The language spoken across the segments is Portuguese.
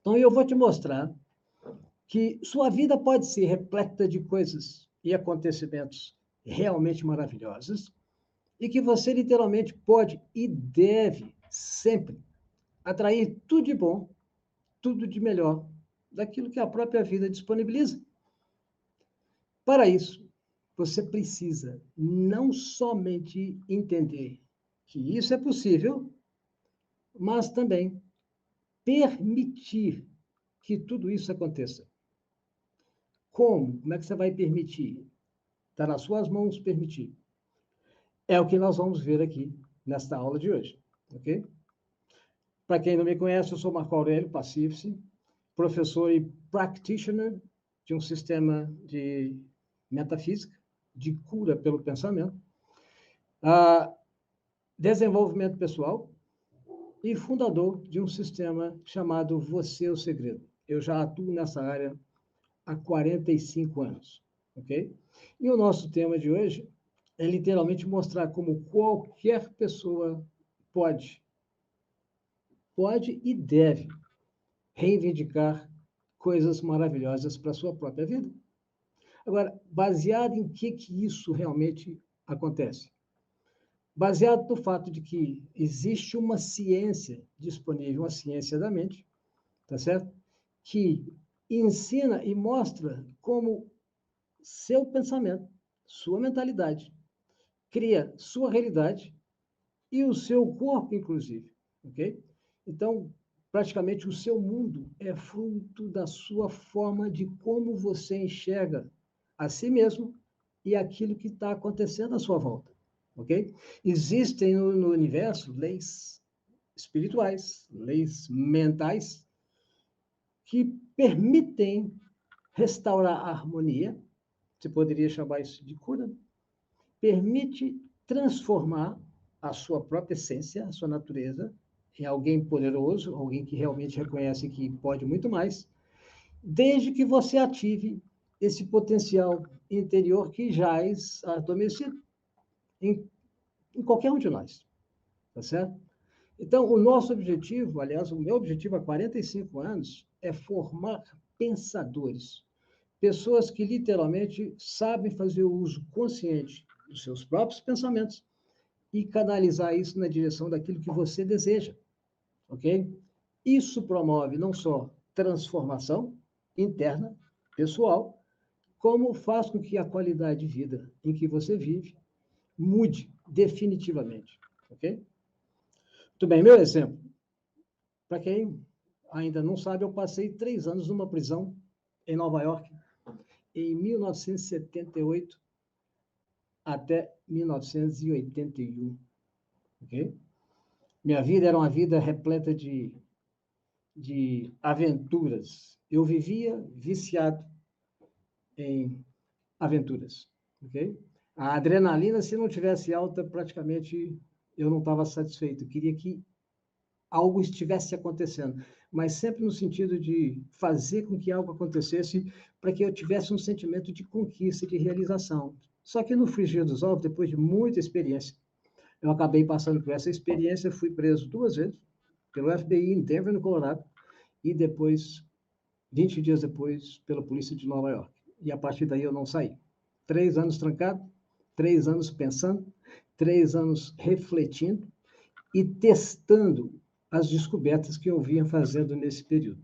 Então, eu vou te mostrar que sua vida pode ser repleta de coisas e acontecimentos realmente maravilhosos e que você literalmente pode e deve sempre atrair tudo de bom, tudo de melhor daquilo que a própria vida disponibiliza. Para isso, você precisa não somente entender que isso é possível, mas também permitir que tudo isso aconteça. Como? Como é que você vai permitir? Está nas suas mãos permitir. É o que nós vamos ver aqui nesta aula de hoje, ok? Para quem não me conhece, eu sou Marco Aurélio Pacifici, professor e practitioner de um sistema de metafísica, de cura pelo pensamento, desenvolvimento pessoal e fundador de um sistema chamado Você é o Segredo. Eu já atuo nessa área há 45 anos, ok? E o nosso tema de hoje é literalmente mostrar como qualquer pessoa pode e deve reivindicar coisas maravilhosas para a sua própria vida. Agora, baseado em que isso realmente acontece? Baseado no fato de que existe uma ciência disponível, uma ciência da mente, tá certo? Que ensina e mostra como seu pensamento, sua mentalidade, cria sua realidade e o seu corpo, inclusive, ok? Então, praticamente o seu mundo é fruto da sua forma de como você enxerga a si mesmo e aquilo que está acontecendo à sua volta, ok? Existem no universo leis espirituais, leis mentais, que permitem restaurar a harmonia, você poderia chamar isso de cura, permite transformar a sua própria essência, a sua natureza, em alguém poderoso, alguém que realmente reconhece que pode muito mais, desde que você ative esse potencial interior que jaz adormecido em qualquer um de nós, tá certo? Então, o nosso objetivo, aliás, o meu objetivo há 45 anos, é formar pensadores, pessoas que literalmente sabem fazer o uso consciente dos seus próprios pensamentos e canalizar isso na direção daquilo que você deseja, ok? Isso promove não só transformação interna, pessoal, como faz com que a qualidade de vida em que você vive mude definitivamente, ok? Muito bem, meu exemplo. Para quem ainda não sabe, eu passei 3 anos numa prisão em Nova York, em 1978 até 1981, ok? Minha vida era uma vida repleta de aventuras. Eu vivia viciado em aventuras, ok? A adrenalina, se não tivesse alta, praticamente eu não estava satisfeito. Eu queria que algo estivesse acontecendo, mas sempre no sentido de fazer com que algo acontecesse para que eu tivesse um sentimento de conquista, de realização. Só que no frigir dos ovos, depois de muita experiência, eu acabei passando por essa experiência, fui preso 2 vezes pelo FBI em Denver, no Colorado, e depois, 20 dias depois, pela polícia de Nova York. E a partir daí eu não saí. 3 anos trancado, 3 anos pensando, 3 anos refletindo e testando as descobertas que eu vinha fazendo nesse período.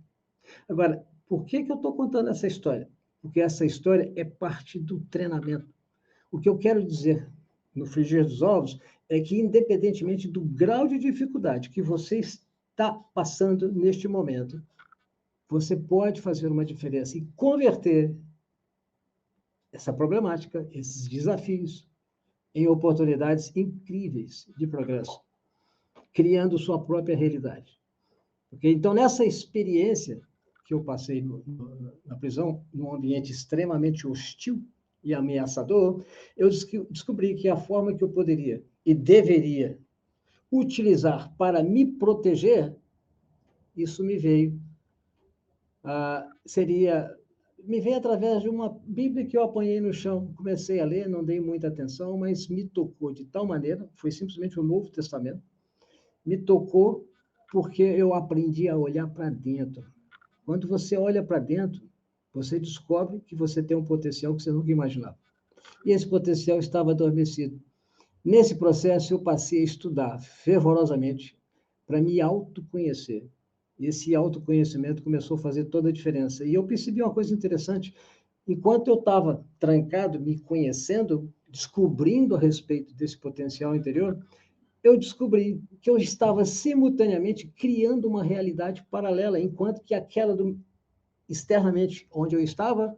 Agora, por que eu estou contando essa história? Porque essa história é parte do treinamento. O que eu quero dizer no frigir dos ovos é que, independentemente do grau de dificuldade que você está passando neste momento, você pode fazer uma diferença e converter essa problemática, esses desafios, em oportunidades incríveis de progresso, criando sua própria realidade. Okay? Então, nessa experiência que eu passei na prisão, num ambiente extremamente hostil e ameaçador, eu descobri que a forma que eu poderia e deveria utilizar para me proteger, isso me veio, me veio através de uma Bíblia que eu apanhei no chão, comecei a ler, não dei muita atenção, mas me tocou de tal maneira, foi simplesmente o Novo Testamento, me tocou porque eu aprendi a olhar para dentro. Quando você olha para dentro, você descobre que você tem um potencial que você nunca imaginava. E esse potencial estava adormecido. Nesse processo, eu passei a estudar fervorosamente para me autoconhecer. E esse autoconhecimento começou a fazer toda a diferença. E eu percebi uma coisa interessante. Enquanto eu estava trancado, me conhecendo, descobrindo a respeito desse potencial interior, eu descobri que eu estava simultaneamente criando uma realidade paralela, enquanto que aquela externamente onde eu estava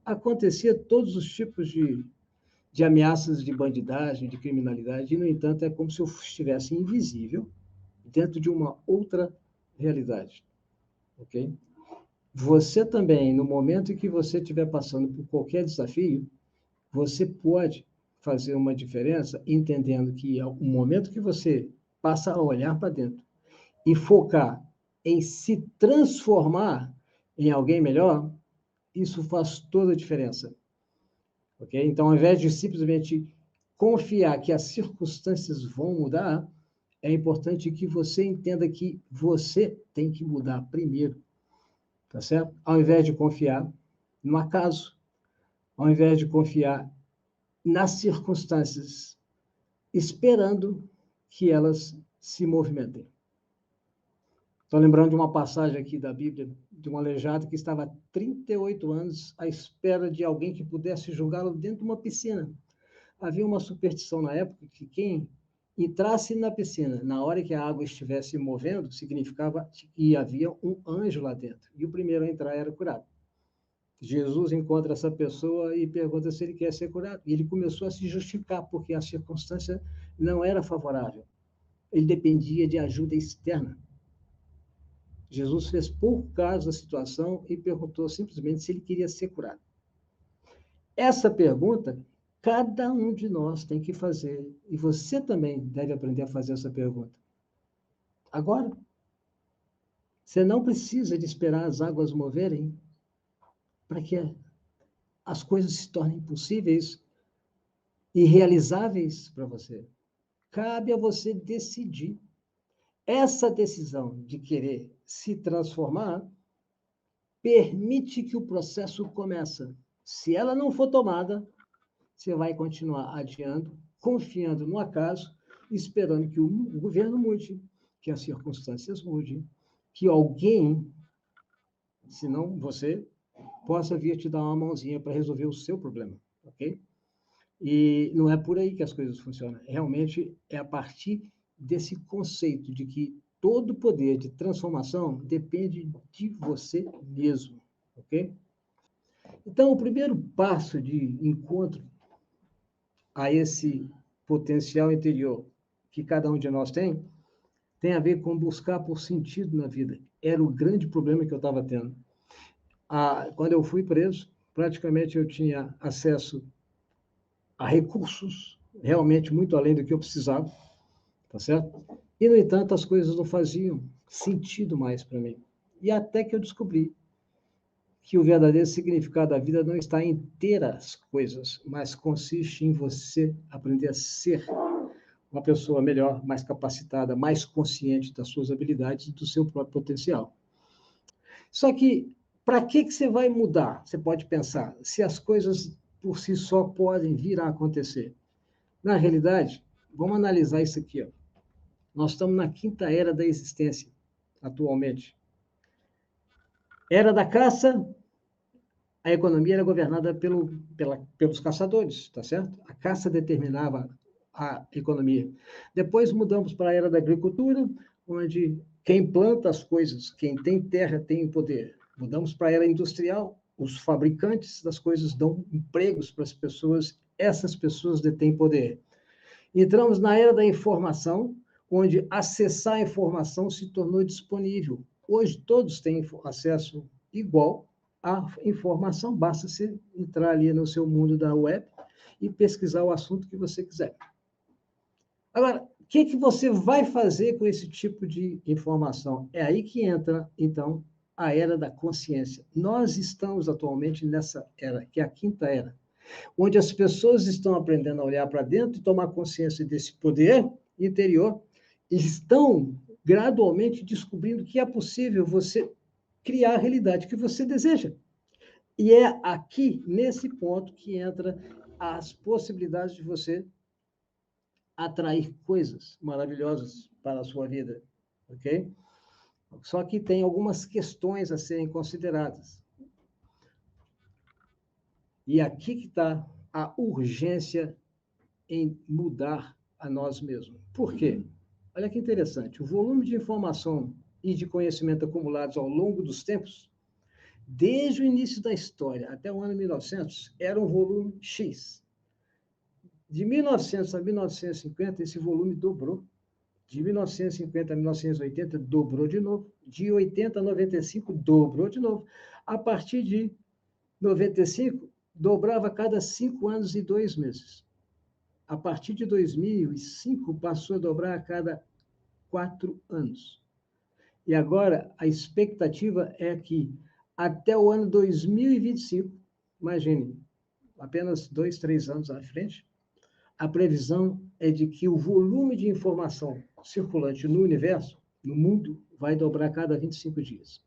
acontecia todos os tipos de ameaças de bandidagem, de criminalidade, e, no entanto, é como se eu estivesse invisível dentro de uma outra realidade, ok? Você também, no momento em que você estiver passando por qualquer desafio, você pode fazer uma diferença entendendo que é o momento que você passa a olhar para dentro e focar em se transformar em alguém melhor, isso faz toda a diferença. Okay? Então, ao invés de simplesmente confiar que as circunstâncias vão mudar, é importante que você entenda que você tem que mudar primeiro, tá certo? Ao invés de confiar no acaso, ao invés de confiar nas circunstâncias, esperando que elas se movimentem. Estou lembrando de uma passagem aqui da Bíblia, de um aleijado que estava há 38 anos à espera de alguém que pudesse julgá-lo dentro de uma piscina. Havia uma superstição na época que quem entrasse na piscina na hora que a água estivesse movendo, significava que havia um anjo lá dentro. E o primeiro a entrar era curado. Jesus encontra essa pessoa e pergunta se ele quer ser curado. E ele começou a se justificar, porque a circunstância não era favorável. Ele dependia de ajuda externa. Jesus fez pouco caso da situação e perguntou simplesmente se ele queria ser curado. Essa pergunta, cada um de nós tem que fazer, e você também deve aprender a fazer essa pergunta. Agora, você não precisa de esperar as águas moverem para que as coisas se tornem possíveis e realizáveis para você. Cabe a você decidir. Essa decisão de querer se transformar permite que o processo comece. Se ela não for tomada, você vai continuar adiando, confiando no acaso, esperando que o governo mude, que as circunstâncias mudem, que alguém, se não você, possa vir te dar uma mãozinha para resolver o seu problema, ok? E não é por aí que as coisas funcionam. Realmente é a partir desse conceito de que todo poder de transformação depende de você mesmo, ok? Então, o primeiro passo de encontro a esse potencial interior que cada um de nós tem a ver com buscar por sentido na vida. Era o grande problema que eu estava tendo. Quando eu fui preso, praticamente eu tinha acesso a recursos realmente muito além do que eu precisava, tá certo? E, no entanto, as coisas não faziam sentido mais para mim. E até que eu descobri que o verdadeiro significado da vida não está em ter as coisas, mas consiste em você aprender a ser uma pessoa melhor, mais capacitada, mais consciente das suas habilidades e do seu próprio potencial. Só que, para que você vai mudar? Você pode pensar, se as coisas por si só podem vir a acontecer. Na realidade, vamos analisar isso aqui. Ó. Nós estamos na quinta era da existência, atualmente. Era da caça, a economia era governada pelos caçadores, tá certo? A caça determinava a economia. Depois mudamos para a era da agricultura, onde quem planta as coisas, quem tem terra, tem o poder. Mudamos para a era industrial, os fabricantes das coisas dão empregos para as pessoas, essas pessoas detêm poder. Entramos na era da informação, onde acessar a informação se tornou disponível. Hoje todos têm acesso igual à informação, basta você entrar ali no seu mundo da web e pesquisar o assunto que você quiser. Agora, o que você vai fazer com esse tipo de informação? É aí que entra, então, a era da consciência. Nós estamos atualmente nessa era, que é a quinta era, onde as pessoas estão aprendendo a olhar para dentro e tomar consciência desse poder interior, e estão gradualmente descobrindo que é possível você criar a realidade que você deseja. E é aqui, nesse ponto, que entra as possibilidades de você atrair coisas maravilhosas para a sua vida, ok? Só que tem algumas questões a serem consideradas. E aqui que está a urgência em mudar a nós mesmos. Por quê? Olha que interessante. O volume de informação e de conhecimento acumulados ao longo dos tempos, desde o início da história até o ano 1900, era um volume X. De 1900 a 1950, esse volume dobrou. De 1950 a 1980, dobrou de novo. De 80 a 95, dobrou de novo. A partir de 95, dobrava a cada 5 anos e 2 meses. A partir de 2005, passou a dobrar a cada 4 anos. E agora, a expectativa é que, até o ano 2025, imagine, apenas 2, 3 anos à frente, a previsão é de que o volume de informação circulante no universo, no mundo, vai dobrar a cada 25 dias.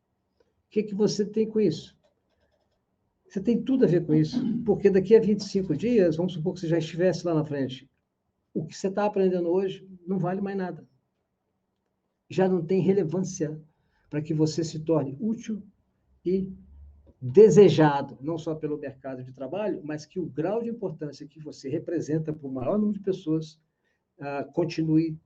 O que você tem com isso? Você tem tudo a ver com isso, porque daqui a 25 dias, vamos supor que você já estivesse lá na frente, o que você está aprendendo hoje não vale mais nada. Já não tem relevância para que você se torne útil e desejado, não só pelo mercado de trabalho, mas que o grau de importância que você representa para o maior número de pessoas continue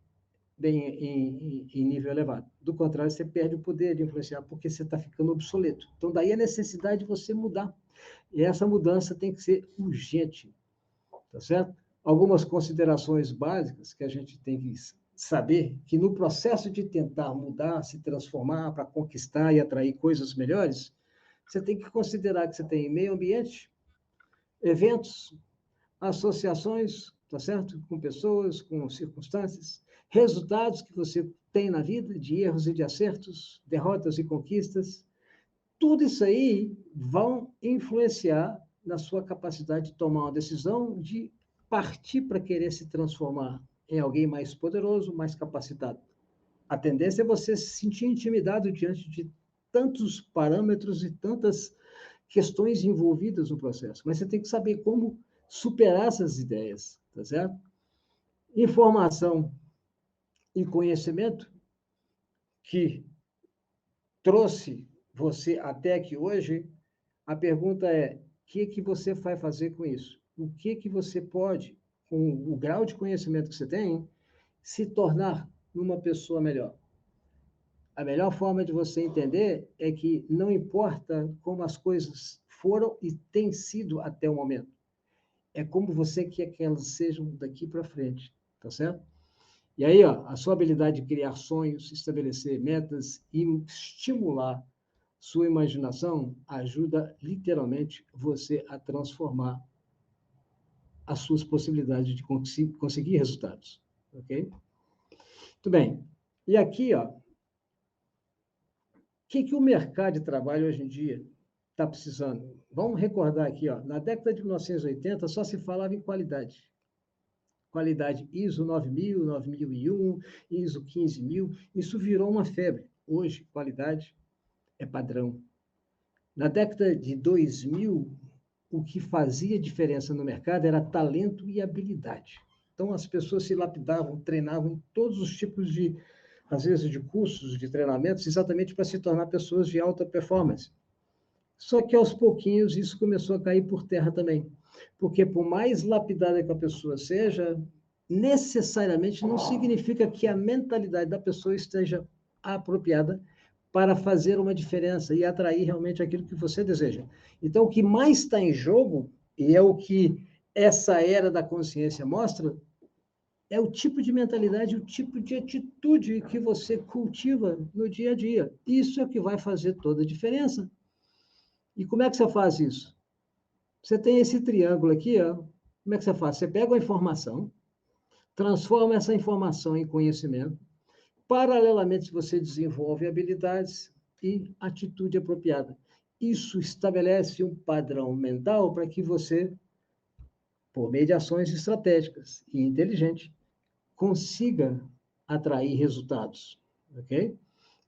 bem em nível elevado. Do contrário, você perde o poder de influenciar, porque você está ficando obsoleto. Então, daí a necessidade de você mudar. E essa mudança tem que ser urgente, tá certo? Algumas considerações básicas que a gente tem que saber, que no processo de tentar mudar, se transformar para conquistar e atrair coisas melhores, você tem que considerar que você tem meio ambiente, eventos, associações, tá certo? Com pessoas, com circunstâncias, resultados que você tem na vida, de erros e de acertos, derrotas e conquistas. Tudo isso aí vão influenciar na sua capacidade de tomar uma decisão, de partir para querer se transformar em alguém mais poderoso, mais capacitado. A tendência é você se sentir intimidado diante de tantos parâmetros e tantas questões envolvidas no processo, mas você tem que saber como superar essas ideias, tá certo? Informação e conhecimento que trouxe você até aqui hoje, a pergunta é: o que você vai fazer com isso? O que você pode, com o grau de conhecimento que você tem, se tornar uma pessoa melhor? A melhor forma de você entender é que não importa como as coisas foram e têm sido até o momento, é como você quer que elas sejam daqui para frente, tá certo? E aí, ó, a sua habilidade de criar sonhos, estabelecer metas e estimular sua imaginação ajuda literalmente você a transformar as suas possibilidades de conseguir resultados, ok? Muito bem. E aqui, ó, o que o mercado de trabalho hoje em dia está precisando? Vamos recordar aqui, ó, na década de 1980 só se falava em qualidade. Qualidade ISO 9000, 9001, ISO 15000, isso virou uma febre. Hoje, qualidade é padrão. Na década de 2000, o que fazia diferença no mercado era talento e habilidade. Então, as pessoas se lapidavam, treinavam em todos os tipos de, às vezes, de cursos, de treinamentos, exatamente para se tornar pessoas de alta performance. Só que, aos pouquinhos, isso começou a cair por terra também. Porque, por mais lapidada que a pessoa seja, necessariamente não significa que a mentalidade da pessoa esteja apropriada para fazer uma diferença e atrair realmente aquilo que você deseja. Então, o que mais está em jogo, e é o que essa era da consciência mostra, é o tipo de mentalidade, o tipo de atitude que você cultiva no dia a dia. Isso é o que vai fazer toda a diferença. E como é que você faz isso? Você tem esse triângulo aqui, ó. Como é que você faz? Você pega a informação, transforma essa informação em conhecimento. Paralelamente, você desenvolve habilidades e atitude apropriada. Isso estabelece um padrão mental para que você, por meio de ações estratégicas e inteligentes, consiga atrair resultados, ok?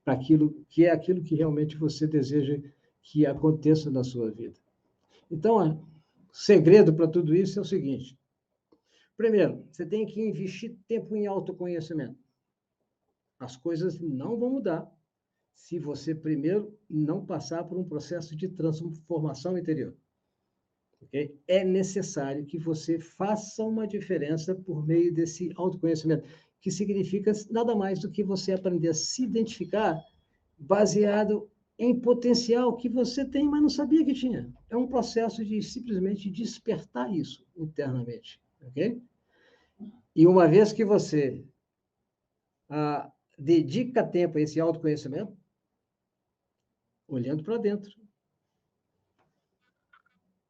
para aquilo que é aquilo que realmente você deseja que aconteça na sua vida. Então, o segredo para tudo isso é o seguinte: primeiro, você tem que investir tempo em autoconhecimento. As coisas não vão mudar se você primeiro não passar por um processo de transformação interior. Okay? É necessário que você faça uma diferença por meio desse autoconhecimento, que significa nada mais do que você aprender a se identificar baseado em potencial que você tem, mas não sabia que tinha. É um processo de simplesmente despertar isso internamente. Ok? E uma vez que você dedica tempo a esse autoconhecimento, olhando para dentro,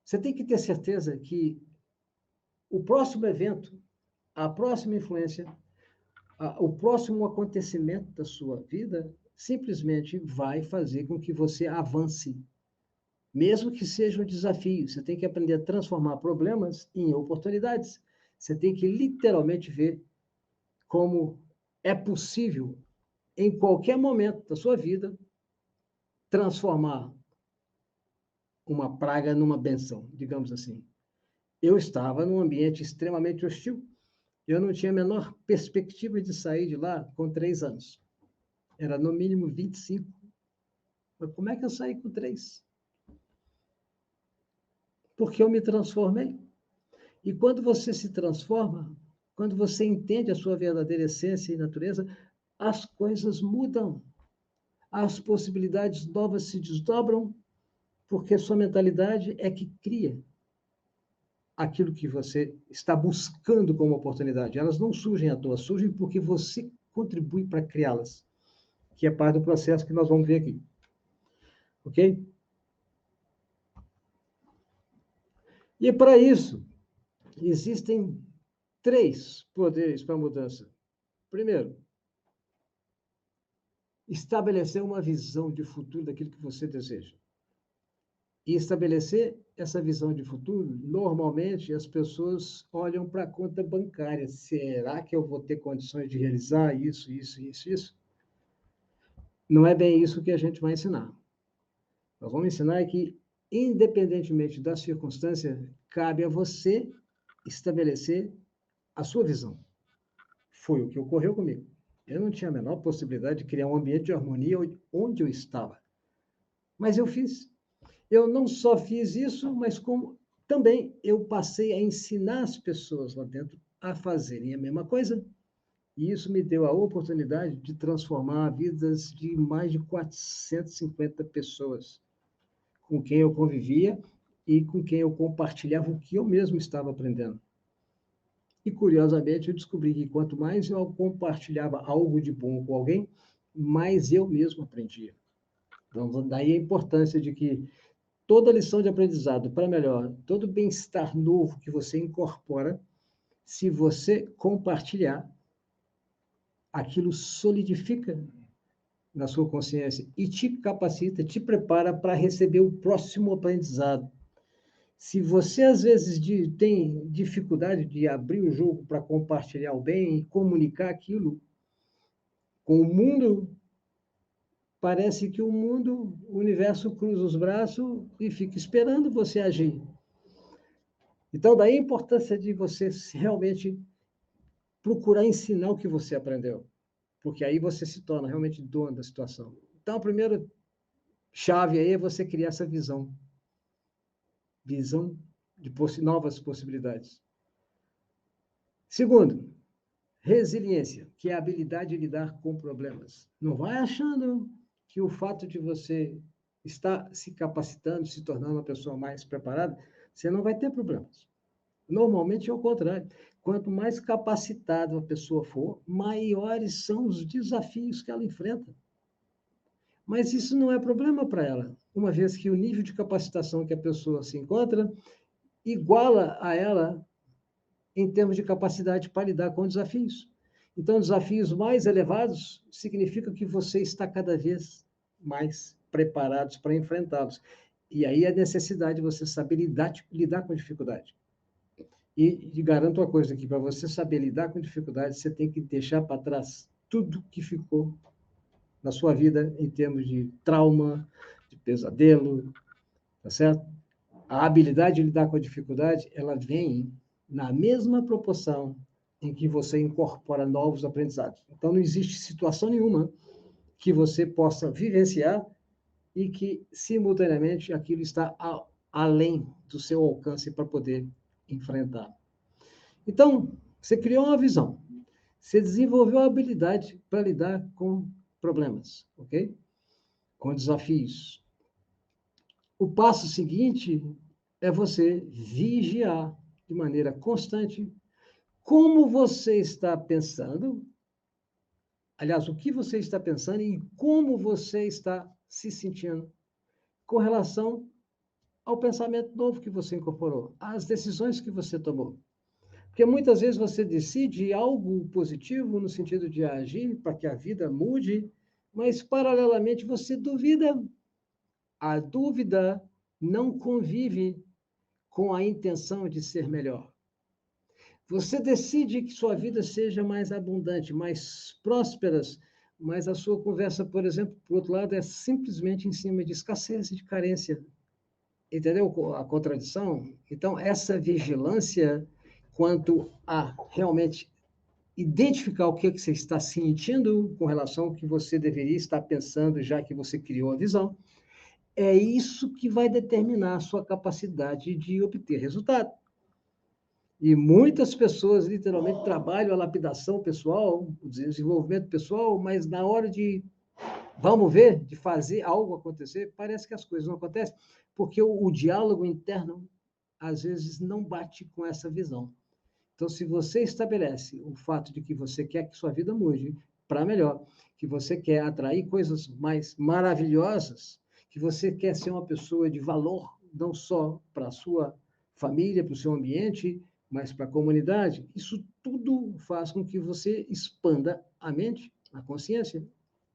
você tem que ter certeza que o próximo evento, a próxima influência, o próximo acontecimento da sua vida simplesmente vai fazer com que você avance, mesmo que seja um desafio. Você tem que aprender a transformar problemas em oportunidades. Você tem que literalmente ver como é possível, em qualquer momento da sua vida, transformar uma praga numa benção, digamos assim. Eu estava num ambiente extremamente hostil. Eu não tinha a menor perspectiva de sair de lá com 3 anos. Era no mínimo 25. Mas como é que eu saí com 3? Porque eu me transformei. E quando você se transforma, quando você entende a sua verdadeira essência e natureza, as coisas mudam. As possibilidades novas se desdobram, porque sua mentalidade é que cria aquilo que você está buscando como oportunidade. Elas não surgem à toa, surgem porque você contribui para criá-las, que é parte do processo que nós vamos ver aqui. Ok? E para isso, existem 3 poderes para a mudança. Primeiro, estabelecer uma visão de futuro daquilo que você deseja. E estabelecer essa visão de futuro, normalmente as pessoas olham para a conta bancária. Será que eu vou ter condições de realizar isso, isso, isso, isso? Não é bem isso que a gente vai ensinar. Nós vamos ensinar que, independentemente da circunstância, cabe a você estabelecer a sua visão. Foi o que ocorreu comigo. Eu não tinha a menor possibilidade de criar um ambiente de harmonia onde eu estava. Mas eu fiz. Eu não só fiz isso, mas como também eu passei a ensinar as pessoas lá dentro a fazerem a mesma coisa. E isso me deu a oportunidade de transformar vidas de mais de 450 pessoas com quem eu convivia e com quem eu compartilhava o que eu mesmo estava aprendendo. E, curiosamente, eu descobri que quanto mais eu compartilhava algo de bom com alguém, mais eu mesmo aprendia. Então, daí a importância de que toda lição de aprendizado para melhor, todo bem-estar novo que você incorpora, se você compartilhar, aquilo solidifica na sua consciência e te capacita, te prepara para receber o próximo aprendizado. Se você, às vezes, tem dificuldade de abrir o jogo para compartilhar o bem e comunicar aquilo com o mundo, parece que o universo cruza os braços e fica esperando você agir. Então, daí a importância de você realmente procurar ensinar o que você aprendeu, porque aí você se torna realmente dono da situação. Então, a primeira chave aí é você criar essa visão de novas possibilidades. Segundo, resiliência, que é a habilidade de lidar com problemas. Não vai achando que o fato de você estar se capacitando, se tornando uma pessoa mais preparada, você não vai ter problemas. Normalmente é o contrário. Quanto mais capacitada a pessoa for, maiores são os desafios que ela enfrenta. Mas isso não é problema para ela, uma vez que o nível de capacitação que a pessoa se encontra iguala a ela em termos de capacidade para lidar com desafios. Então, desafios mais elevados significa que você está cada vez mais preparado para enfrentá-los. E aí a necessidade de você saber lidar com dificuldade. E garanto uma coisa aqui, para você saber lidar com dificuldade, você tem que deixar para trás tudo que ficou na sua vida em termos de trauma, de pesadelo, tá certo? A habilidade de lidar com a dificuldade, ela vem na mesma proporção em que você incorpora novos aprendizados. Então, não existe situação nenhuma que você possa vivenciar e que, simultaneamente, aquilo está além do seu alcance para poder enfrentar. Então, você criou uma visão, você desenvolveu a habilidade para lidar com problemas, ok? Com desafios. O passo seguinte é você vigiar de maneira constante como você está pensando, aliás, o que você está pensando e como você está se sentindo com relação ao pensamento novo que você incorporou, às decisões que você tomou. Porque muitas vezes você decide algo positivo no sentido de agir para que a vida mude, mas paralelamente você duvida. A dúvida não convive com a intenção de ser melhor. Você decide que sua vida seja mais abundante, mais próspera, mas a sua conversa, por exemplo, por outro lado, é simplesmente em cima de escassez e de carência. Entendeu a contradição? Então, essa vigilância quanto a realmente identificar o que você está sentindo com relação ao que você deveria estar pensando, já que você criou a visão, é isso que vai determinar a sua capacidade de obter resultado. E muitas pessoas, literalmente, trabalham a lapidação pessoal, o desenvolvimento pessoal, mas na hora de, vamos ver, de fazer algo acontecer, parece que as coisas não acontecem, porque o diálogo interno, às vezes, não bate com essa visão. Então, se você estabelece o fato de que você quer que sua vida mude para melhor, que você quer atrair coisas mais maravilhosas, que você quer ser uma pessoa de valor, não só para a sua família, para o seu ambiente, mas para a comunidade, isso tudo faz com que você expanda a mente, a consciência,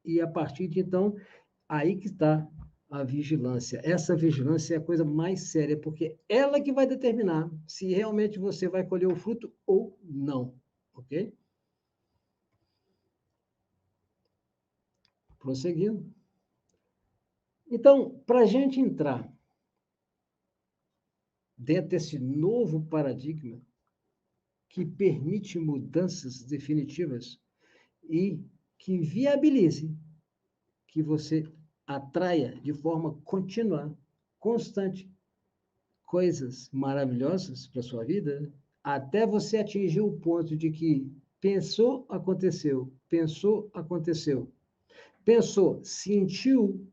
e a partir de então, aí que está a vigilância. Essa vigilância é a coisa mais séria, porque ela que vai determinar se realmente você vai colher o fruto ou não, ok? Prosseguindo. Então, para a gente entrar dentro desse novo paradigma que permite mudanças definitivas e que viabilize que você atraia de forma contínua, constante, coisas maravilhosas para sua vida, até você atingir o ponto de que pensou, aconteceu, pensou, aconteceu. Pensou, sentiu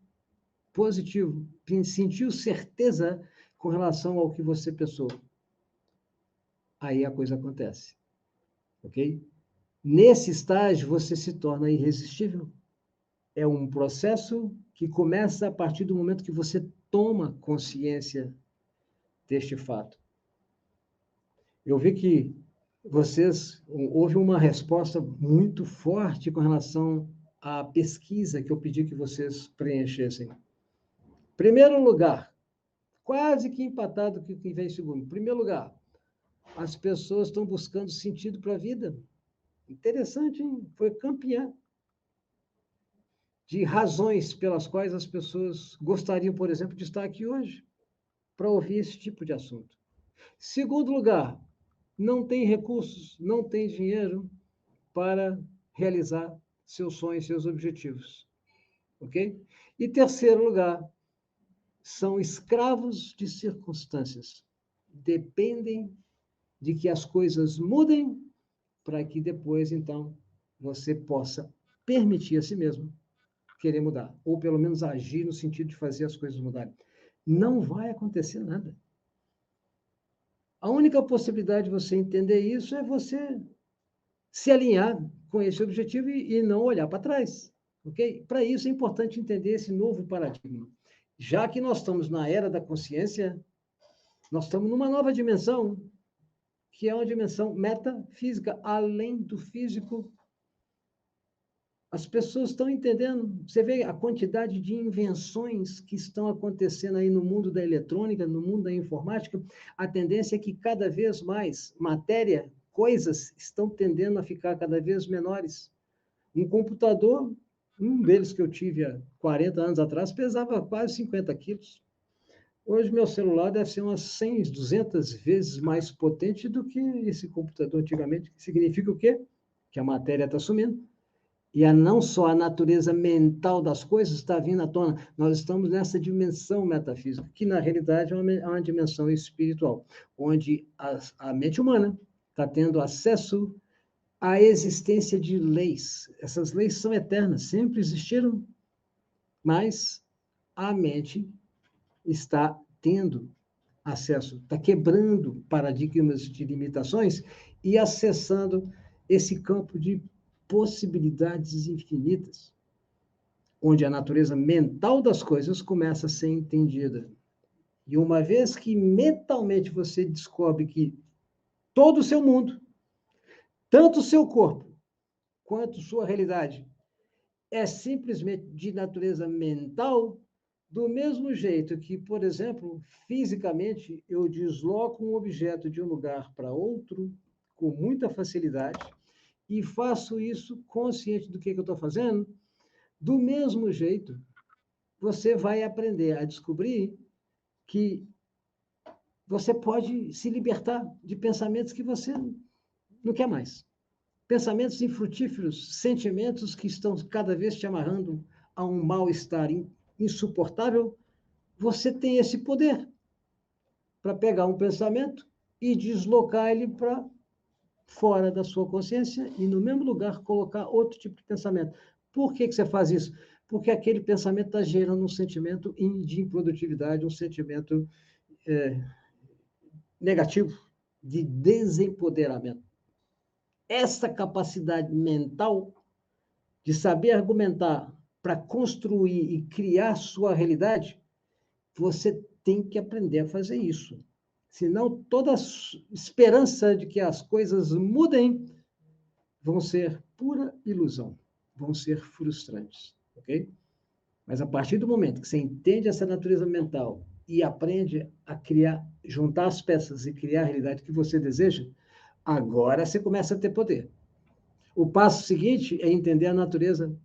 positivo, sentiu certeza com relação ao que você pensou. Aí a coisa acontece, ok? Nesse estágio, você se torna irresistível. É um processo que começa a partir do momento que você toma consciência deste fato. Eu vi que houve uma resposta muito forte com relação à pesquisa que eu pedi que vocês preenchessem. Primeiro lugar, quase que empatado com quem vem em segundo. Primeiro lugar, as pessoas estão buscando sentido para a vida. Interessante, hein? Foi campeã de razões pelas quais as pessoas gostariam, por exemplo, de estar aqui hoje para ouvir esse tipo de assunto. Segundo lugar, não tem recursos, não tem dinheiro para realizar seus sonhos, seus objetivos. Ok? E terceiro lugar, são escravos de circunstâncias. Dependem de que as coisas mudem para que depois, então, você possa permitir a si mesmo querer mudar, ou pelo menos agir no sentido de fazer as coisas mudarem. Não vai acontecer nada. A única possibilidade de você entender isso é você se alinhar com esse objetivo e não olhar para trás, ok? Para isso é importante entender esse novo paradigma. Já que nós estamos na era da consciência, nós estamos numa nova dimensão, que é uma dimensão metafísica, além do físico. As pessoas estão entendendo. Você vê a quantidade de invenções que estão acontecendo aí no mundo da eletrônica, no mundo da informática. A tendência é que cada vez mais matéria, coisas estão tendendo a ficar cada vez menores. Um computador Um deles que eu tive há 40 anos atrás pesava quase 50 quilos. Hoje, meu celular deve ser umas 100, 200 vezes mais potente do que esse computador antigamente. Significa o quê? Que a matéria está sumindo. E não só a natureza mental das coisas está vindo à tona, nós estamos nessa dimensão metafísica, que na realidade é uma dimensão espiritual, onde a mente humana está tendo acesso à existência de leis. Essas leis são eternas, sempre existiram, mas a mente está tendo acesso, está quebrando paradigmas de limitações e acessando esse campo de possibilidades infinitas, onde a natureza mental das coisas começa a ser entendida. E uma vez que mentalmente você descobre que todo o seu mundo, tanto o seu corpo quanto sua realidade, é simplesmente de natureza mental, do mesmo jeito que, por exemplo, fisicamente, eu desloco um objeto de um lugar para outro com muita facilidade e faço isso consciente do que eu estou fazendo, do mesmo jeito, você vai aprender a descobrir que você pode se libertar de pensamentos que você não quer mais. Pensamentos infrutíferos, sentimentos que estão cada vez te amarrando a um mal-estar insuportável, você tem esse poder para pegar um pensamento e deslocar ele para fora da sua consciência e no mesmo lugar colocar outro tipo de pensamento. Por que você faz isso? Porque aquele pensamento está gerando um sentimento de improdutividade, um sentimento negativo, de desempoderamento. Essa capacidade mental de saber argumentar para construir e criar sua realidade, você tem que aprender a fazer isso. Senão, toda a esperança de que as coisas mudem vão ser pura ilusão, vão ser frustrantes, ok? Mas a partir do momento que você entende essa natureza mental e aprende a criar, juntar as peças e criar a realidade que você deseja, agora você começa a ter poder. O passo seguinte é entender a natureza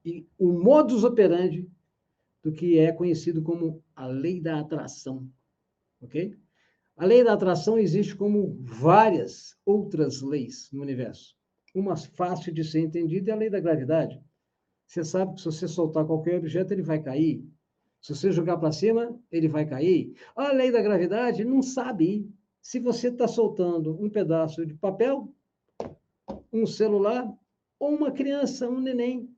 e o modus operandi do que é conhecido como a lei da atração, ok? A lei da atração existe como várias outras leis no universo. Uma fácil de ser entendida é a lei da gravidade. Você sabe que se você soltar qualquer objeto, ele vai cair. Se você jogar para cima, ele vai cair. A lei da gravidade não sabe se você está soltando um pedaço de papel, um celular ou uma criança, um neném.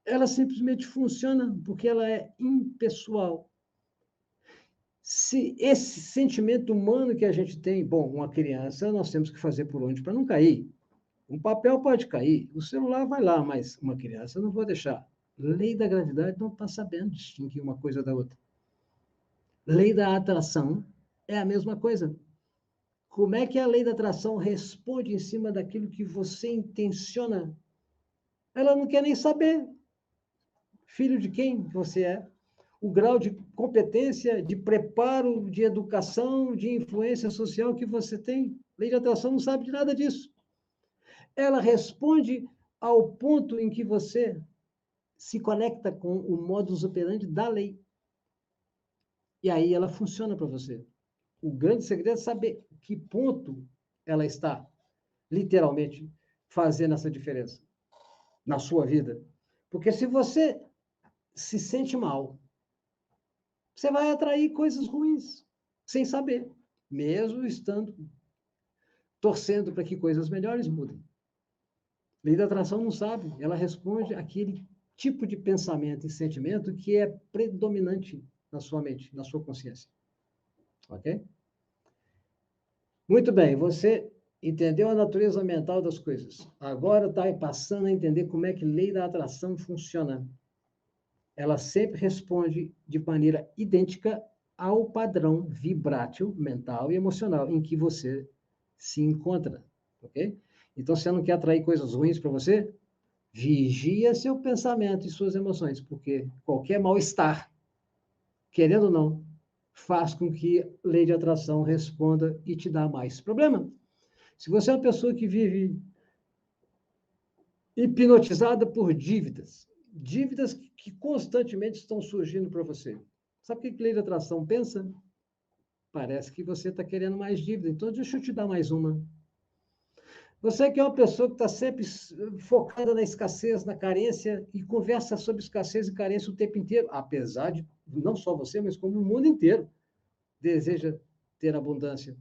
Ela simplesmente funciona porque ela é impessoal. Se esse sentimento humano que a gente tem, bom, uma criança, nós temos que fazer por onde para não cair. Um papel pode cair, o celular vai lá, mas uma criança eu não vou deixar. Lei da gravidade não está sabendo distinguir uma coisa da outra. Lei da atração é a mesma coisa. Como é que a lei da atração responde em cima daquilo que você intenciona? Ela não quer nem saber. Filho de quem você é? O grau de competência, de preparo, de educação, de influência social que você tem. Lei de atração não sabe de nada disso. Ela responde ao ponto em que você se conecta com o modus operandi da lei. E aí ela funciona para você. O grande segredo é saber que ponto ela está, literalmente, fazendo essa diferença na sua vida. Porque se você se sente mal, você vai atrair coisas ruins, sem saber, mesmo estando torcendo para que coisas melhores mudem. A lei da atração não sabe, ela responde àquele tipo de pensamento e sentimento que é predominante na sua mente, na sua consciência. Ok? Muito bem, você entendeu a natureza mental das coisas. Agora está passando a entender como é que a lei da atração funciona. Ela sempre responde de maneira idêntica ao padrão vibrátil mental e emocional em que você se encontra, ok? Então, se você não quer atrair coisas ruins para você, vigia seu pensamento e suas emoções, porque qualquer mal-estar, querendo ou não, faz com que a lei de atração responda e te dá mais problema. Se você é uma pessoa que vive hipnotizada por dívidas, dívidas que constantemente estão surgindo para você. Sabe o que a lei da atração pensa? Parece que você está querendo mais dívida, então deixa eu te dar mais uma. Você que é uma pessoa que está sempre focada na escassez, na carência, e conversa sobre escassez e carência o tempo inteiro, apesar de não só você, mas como o mundo inteiro deseja ter abundância.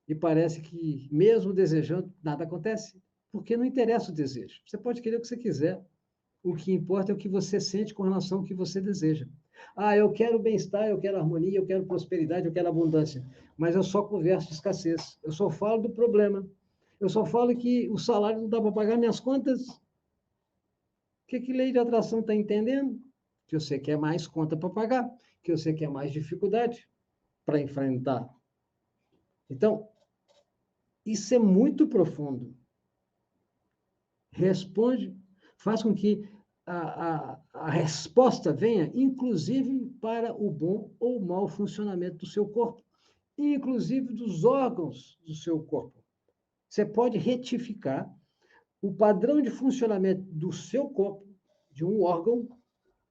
E parece que, mesmo desejando, nada acontece, porque não interessa o desejo. Você pode querer o que você quiser. O que importa é o que você sente com relação ao que você deseja. Ah, eu quero bem-estar, eu quero harmonia, eu quero prosperidade, eu quero abundância. Mas eu só converso de escassez. Eu só falo do problema. Eu só falo que o salário não dá para pagar minhas contas. O que lei de atração está entendendo? Que você quer mais conta para pagar, que você quer mais dificuldade para enfrentar. Então, isso é muito profundo. Responde, faz com que a resposta venha, inclusive, para o bom ou mau funcionamento do seu corpo, inclusive dos órgãos do seu corpo. Você pode retificar o padrão de funcionamento do seu corpo, de um órgão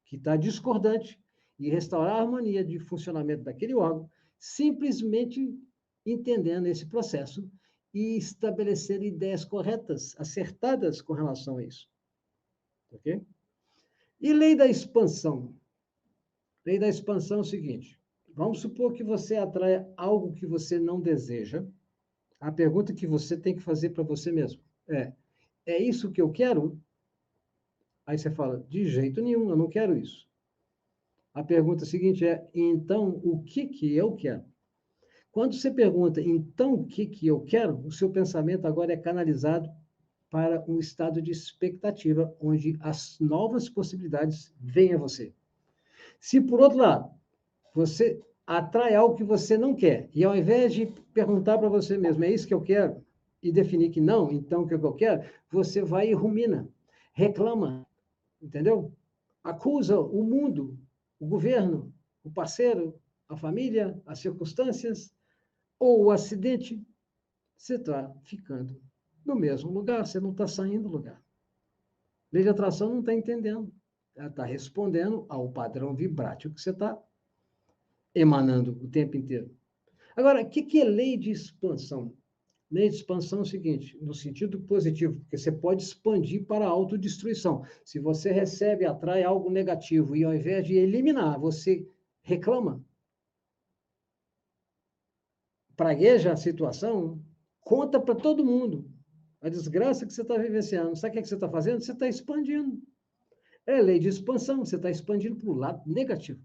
que está discordante, e restaurar a harmonia de funcionamento daquele órgão, simplesmente entendendo esse processo e estabelecer ideias corretas, acertadas com relação a isso. Ok? E lei da expansão? Lei da expansão é o seguinte: vamos supor que você atrai algo que você não deseja. A pergunta que você tem que fazer para você mesmo é isso que eu quero? Aí você fala, de jeito nenhum, eu não quero isso. A pergunta seguinte é, então, o que eu quero? Quando você pergunta, então, o que eu quero? O seu pensamento agora é canalizado para um estado de expectativa, onde as novas possibilidades vêm a você. Se, por outro lado, você atrai algo que você não quer, e ao invés de perguntar para você mesmo, é isso que eu quero? E definir que não, então o que eu quero? Você vai e rumina, reclama, entendeu? Acusa o mundo, o governo, o parceiro, a família, as circunstâncias, ou o acidente, você está ficando no mesmo lugar, você não está saindo do lugar. Lei de atração não está entendendo. Ela está respondendo ao padrão vibrátil que você está emanando o tempo inteiro. Agora, o que é lei de expansão? Lei de expansão é o seguinte, no sentido positivo, porque você pode expandir para a autodestruição. Se você recebe, atrai algo negativo e ao invés de eliminar, você reclama, pragueja a situação, conta para todo mundo a desgraça que você está vivenciando. Sabe o que você está fazendo? Você está expandindo. É lei de expansão, você está expandindo para o lado negativo.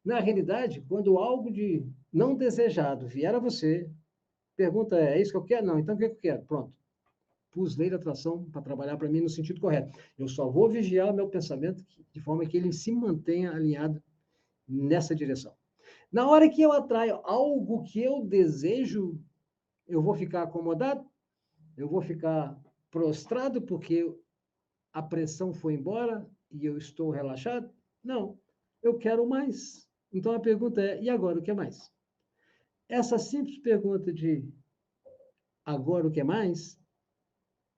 Na realidade, quando algo de não desejado vier a você, pergunta é isso que eu quero? Não, então o que eu quero? Pronto. Pus lei da atração para trabalhar para mim no sentido correto. Eu só vou vigiar o meu pensamento de forma que ele se mantenha alinhado nessa direção. Na hora que eu atraio algo que eu desejo, eu vou ficar acomodado? Eu vou ficar prostrado porque a pressão foi embora e eu estou relaxado? Não, eu quero mais. Então a pergunta é: e agora o que é mais? Essa simples pergunta de agora o que é mais,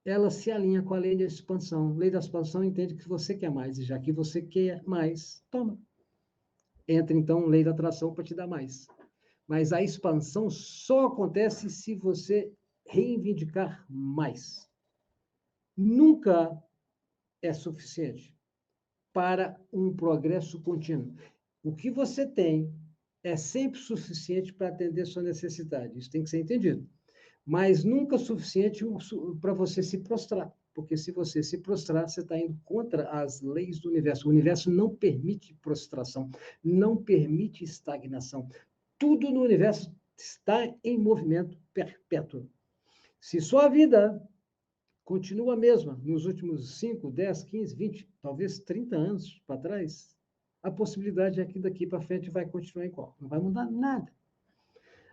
ela se alinha com a lei da expansão. A lei da expansão entende que você quer mais, e já que você quer mais, toma. Entra então lei da atração para te dar mais. Mas a expansão só acontece se você reivindicar mais. Nunca é suficiente para um progresso contínuo. O que você tem é sempre suficiente para atender sua necessidade. Isso tem que ser entendido. Mas nunca o suficiente para você se prostrar. Porque se você se prostrar, você está indo contra as leis do universo. O universo não permite prostração, não permite estagnação. Tudo no universo está em movimento perpétuo. Se sua vida continua a mesma nos últimos 5, 10, 15, 20, talvez 30 anos para trás, a possibilidade é que daqui para frente vai continuar igual. Não vai mudar nada.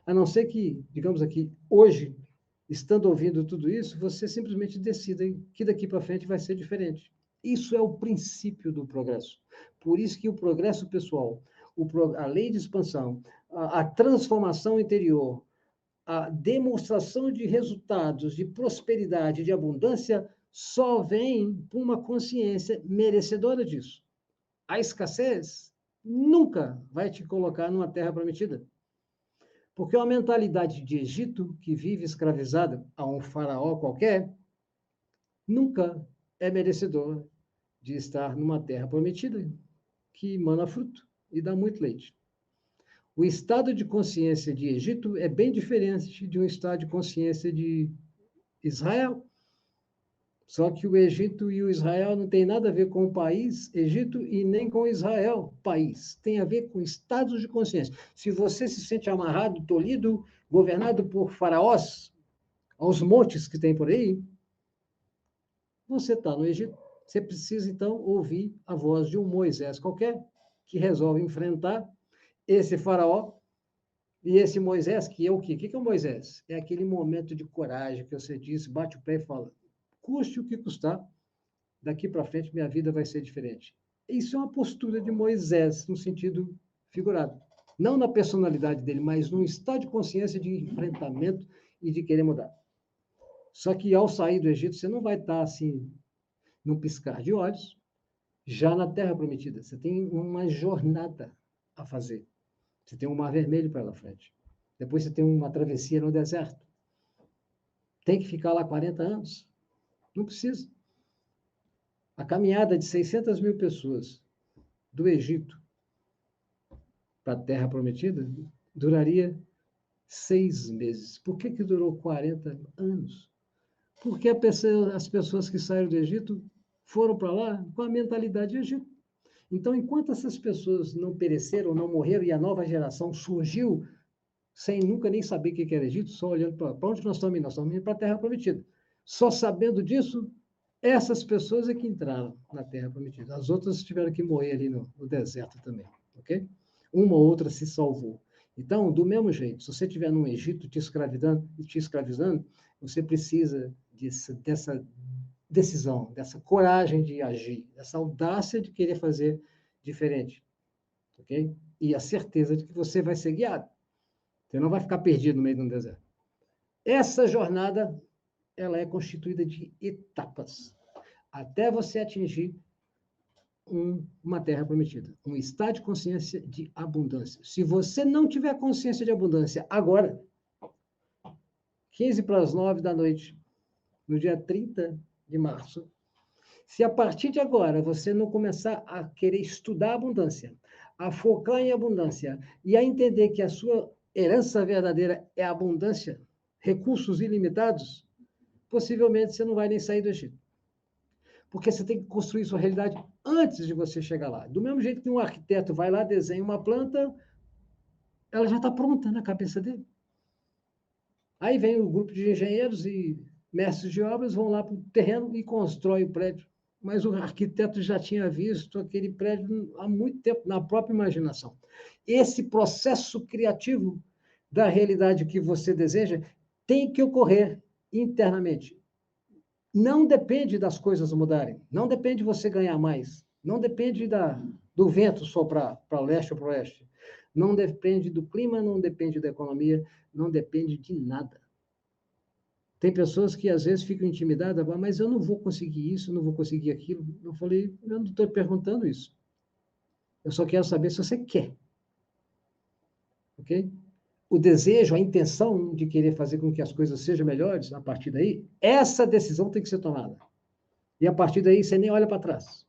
A não ser que, digamos aqui, hoje, estando ouvindo tudo isso, você simplesmente decida que daqui para frente vai ser diferente. Isso é o princípio do progresso. Por isso que o progresso pessoal, a lei de expansão, a transformação interior, a demonstração de resultados de prosperidade, de abundância, só vem por uma consciência merecedora disso. A escassez nunca vai te colocar numa terra prometida. Porque uma mentalidade de Egito, que vive escravizada a um faraó qualquer, nunca é merecedor de estar numa terra prometida que emana fruto e dá muito leite. O estado de consciência de Egito é bem diferente de um estado de consciência de Israel. Só que o Egito e o Israel não tem nada a ver com o país Egito e nem com Israel, país. Tem a ver com estados de consciência. Se você se sente amarrado, tolhido, governado por faraós, aos montes que tem por aí, você está no Egito. Você precisa, então, ouvir a voz de um Moisés qualquer, que resolve enfrentar esse faraó e esse Moisés, que é o quê? O que é o Moisés? É aquele momento de coragem que você diz, bate o pé e fala, custe o que custar, daqui para frente minha vida vai ser diferente. Isso é uma postura de Moisés, no sentido figurado. Não na personalidade dele, mas num estado de consciência de enfrentamento e de querer mudar. Só que ao sair do Egito, você não vai estar assim, num piscar de olhos, já na Terra Prometida. Você tem uma jornada a fazer. Você tem um Mar Vermelho pela frente. Depois você tem uma travessia no deserto. Tem que ficar lá 40 anos? Não precisa. A caminhada de 600 mil pessoas do Egito para a Terra Prometida duraria 6 meses. Por que durou 40 anos? Porque as pessoas que saíram do Egito foram para lá com a mentalidade de Egito. Então, enquanto essas pessoas não pereceram, não morreram, e a nova geração surgiu sem nunca nem saber o que era Egito, só olhando para onde nós estamos indo? Nós estamos indo para a Terra Prometida. Só sabendo disso, essas pessoas é que entraram na Terra Prometida. As outras tiveram que morrer ali no deserto também, ok? Uma ou outra se salvou. Então, do mesmo jeito, se você estiver no Egito te escravizando, você precisa dessa decisão, dessa coragem de agir, dessa audácia de querer fazer diferente, ok? E a certeza de que você vai ser guiado. Você não vai ficar perdido no meio de um deserto. Essa jornada, ela é constituída de etapas, até você atingir uma terra prometida, um estado de consciência de abundância. Se você não tiver consciência de abundância agora, 15 para as 9 da noite, no dia 30 de março, se a partir de agora você não começar a querer estudar a abundância, a focar em abundância e a entender que a sua herança verdadeira é a abundância, recursos ilimitados, possivelmente você não vai nem sair do Egito. Porque você tem que construir sua realidade antes de você chegar lá. Do mesmo jeito que um arquiteto vai lá, desenha uma planta, ela já está pronta na cabeça dele. Aí vem o grupo de engenheiros e mestres de obras, vão lá para o terreno e constrói o prédio. Mas o arquiteto já tinha visto aquele prédio há muito tempo, na própria imaginação. Esse processo criativo da realidade que você deseja tem que ocorrer internamente. Não depende das coisas mudarem, não depende de você ganhar mais, não depende do vento soprar para leste ou para oeste, não depende do clima, não depende da economia, não depende de nada. Tem pessoas que às vezes ficam intimidadas, mas eu não vou conseguir isso, não vou conseguir aquilo. Eu falei, eu não estou perguntando isso. Eu só quero saber se você quer. Ok? O desejo, a intenção de querer fazer com que as coisas sejam melhores, a partir daí, essa decisão tem que ser tomada. E a partir daí, você nem olha para trás.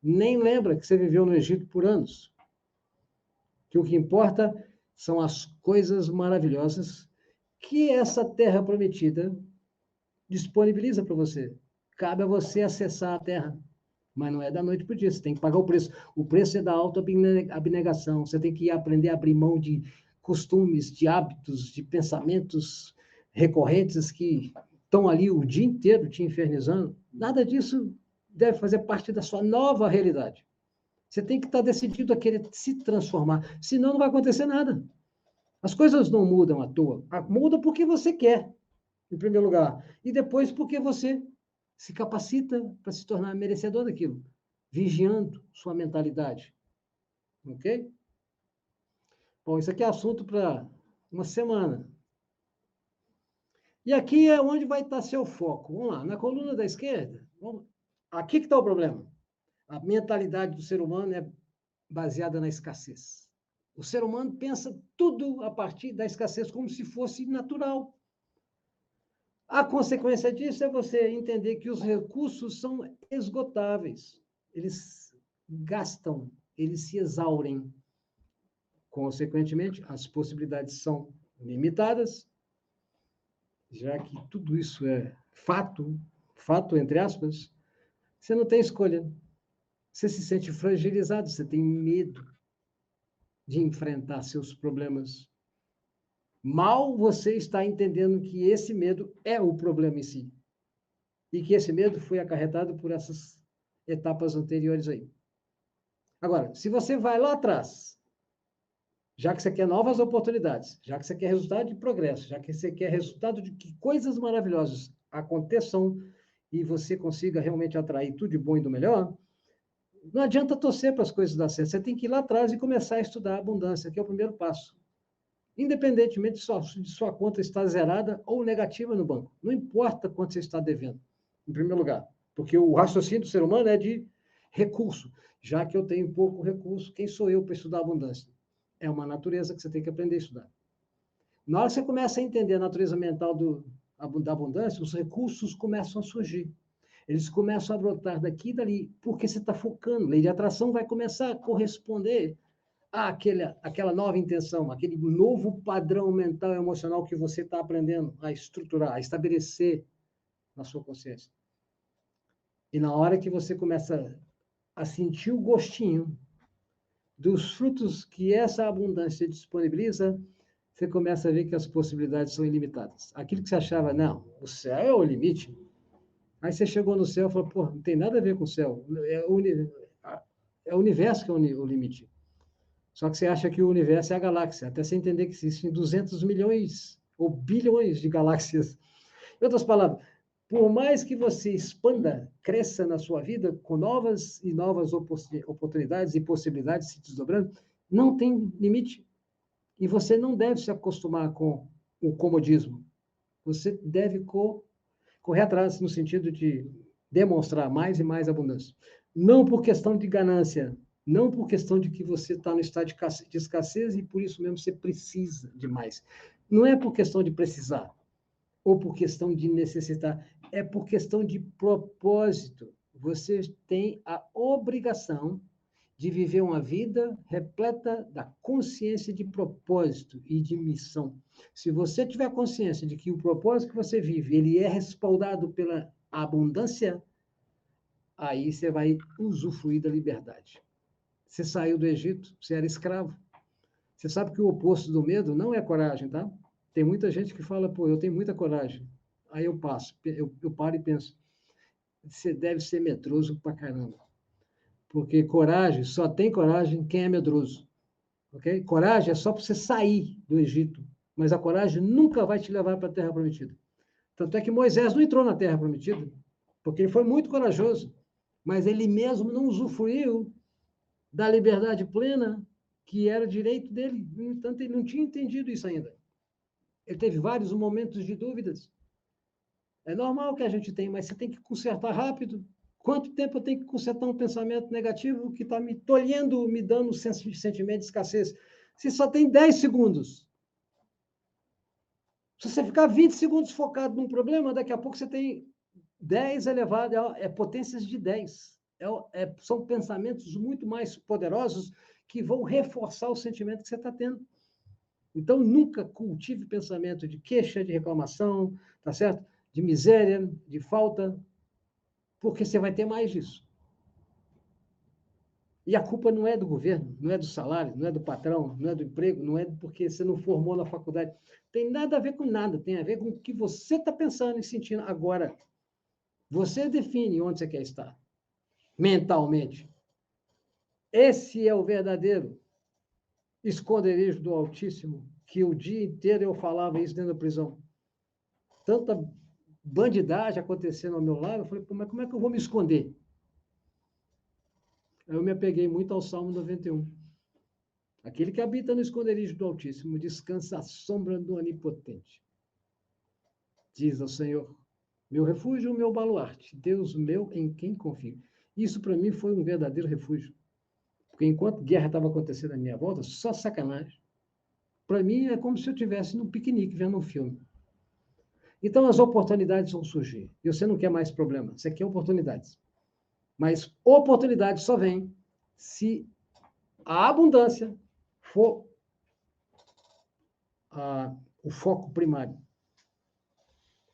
Nem lembra que você viveu no Egito por anos. Que o que importa são as coisas maravilhosas que essa terra prometida disponibiliza para você. Cabe a você acessar a terra. Mas não é da noite para o dia, você tem que pagar o preço. O preço é da autoabnegação. Você tem que aprender a abrir mão de costumes, de hábitos, de pensamentos recorrentes que estão ali o dia inteiro te infernizando. Nada disso deve fazer parte da sua nova realidade. Você tem que estar decidido a querer se transformar, senão não vai acontecer nada. As coisas não mudam à toa. Muda porque você quer, em primeiro lugar. E depois porque você se capacita para se tornar merecedor daquilo, vigiando sua mentalidade. Ok? Bom, isso aqui é assunto para uma semana. E aqui é onde vai estar seu foco. Vamos lá, na coluna da esquerda, aqui que está o problema. A mentalidade do ser humano é baseada na escassez. O ser humano pensa tudo a partir da escassez, como se fosse natural. A consequência disso é você entender que os recursos são esgotáveis. Eles gastam, eles se exaurem. Consequentemente, as possibilidades são limitadas, já que tudo isso é fato, fato entre aspas, você não tem escolha. Você se sente fragilizado, você tem medo de enfrentar seus problemas. Mal você está entendendo que esse medo é o problema em si. E que esse medo foi acarretado por essas etapas anteriores aí. Agora, se você vai lá atrás, já que você quer novas oportunidades, já que você quer resultado de progresso, já que você quer resultado de que coisas maravilhosas aconteçam e você consiga realmente atrair tudo de bom e do melhor, não adianta torcer para as coisas dar certo. Você tem que ir lá atrás e começar a estudar a abundância, que é o primeiro passo. Independentemente de sua conta estar zerada ou negativa no banco. Não importa quanto você está devendo, em primeiro lugar. Porque o raciocínio do ser humano é de recurso. Já que eu tenho pouco recurso, quem sou eu para estudar abundância? É uma natureza que você tem que aprender a estudar. Na hora que você começa a entender a natureza mental da abundância, os recursos começam a surgir. Eles começam a brotar daqui e dali, porque você está focando. A lei de atração vai começar a corresponder àquela nova intenção, aquele novo padrão mental e emocional que você está aprendendo a estruturar, a estabelecer na sua consciência. E na hora que você começa a sentir o gostinho dos frutos que essa abundância disponibiliza, você começa a ver que as possibilidades são ilimitadas. Aquilo que você achava, não, o céu é o limite. Aí você chegou no céu e falou, pô, não tem nada a ver com o céu. É o universo que é o limite. Só que você acha que o universo é a galáxia, até você entender que existem 200 milhões ou bilhões de galáxias. Em outras palavras, por mais que você expanda, cresça na sua vida com novas e novas oportunidades e possibilidades se desdobrando, não tem limite. E você não deve se acostumar com o comodismo. Você deve correr atrás no sentido de demonstrar mais e mais abundância. Não por questão de ganância, não por questão de que você está no estado de escassez e por isso mesmo você precisa de mais. Não é por questão de precisar ou por questão de necessitar, é por questão de propósito. Você tem a obrigação de viver uma vida repleta da consciência de propósito e de missão. Se você tiver consciência de que o propósito que você vive, ele é respaldado pela abundância, aí você vai usufruir da liberdade. Você saiu do Egito, você era escravo. Você sabe que o oposto do medo não é coragem, tá? Tem muita gente que fala, pô, eu tenho muita coragem. Aí eu paro e penso, você deve ser medroso pra caramba. Porque coragem, só tem coragem quem é medroso. Okay? Coragem é só para você sair do Egito, mas a coragem nunca vai te levar para a Terra Prometida. Tanto é que Moisés não entrou na Terra Prometida, porque ele foi muito corajoso, mas ele mesmo não usufruiu da liberdade plena que era direito dele. No entanto, ele não tinha entendido isso ainda. Ele teve vários momentos de dúvidas. É normal que a gente tenha, mas você tem que consertar rápido. Quanto tempo eu tenho que consertar um pensamento negativo que está me tolhendo, me dando um sentimento de escassez? Você só tem 10 segundos. Se você ficar 20 segundos focado num problema, daqui a pouco você tem 10 elevado, potências de 10. São pensamentos muito mais poderosos que vão reforçar o sentimento que você está tendo. Então, nunca cultive pensamento de queixa, de reclamação, tá certo? De miséria, de falta, porque você vai ter mais disso. E a culpa não é do governo, não é do salário, não é do patrão, não é do emprego, não é porque você não formou na faculdade. Tem nada a ver com nada, tem a ver com o que você está pensando e sentindo agora. Você define onde você quer estar, mentalmente. Esse é o verdadeiro esconderijo do Altíssimo, que o dia inteiro eu falava isso dentro da prisão. Tanta bandidagem acontecendo ao meu lado, eu falei, mas como é que eu vou me esconder? Aí eu me apeguei muito ao Salmo 91. Aquele que habita no esconderijo do Altíssimo descansa à sombra do Onipotente. Diz ao Senhor, meu refúgio, meu baluarte, Deus meu em quem confio. Isso, para mim, foi um verdadeiro refúgio. Porque enquanto guerra estava acontecendo à minha volta, só sacanagem. Para mim, é como se eu estivesse num piquenique, vendo um filme. Então, as oportunidades vão surgir. E você não quer mais problema, você quer oportunidades. Mas oportunidade só vem se a abundância for o foco primário,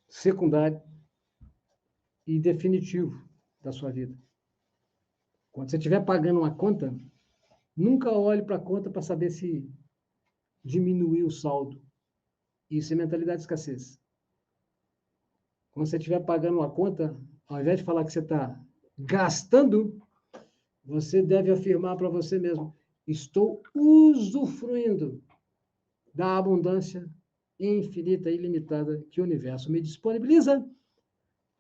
secundário e definitivo da sua vida. Quando você estiver pagando uma conta, nunca olhe para a conta para saber se diminuiu o saldo. Isso é mentalidade de escassez. Quando você estiver pagando uma conta, ao invés de falar que você está gastando, você deve afirmar para você mesmo: estou usufruindo da abundância infinita e ilimitada que o universo me disponibiliza.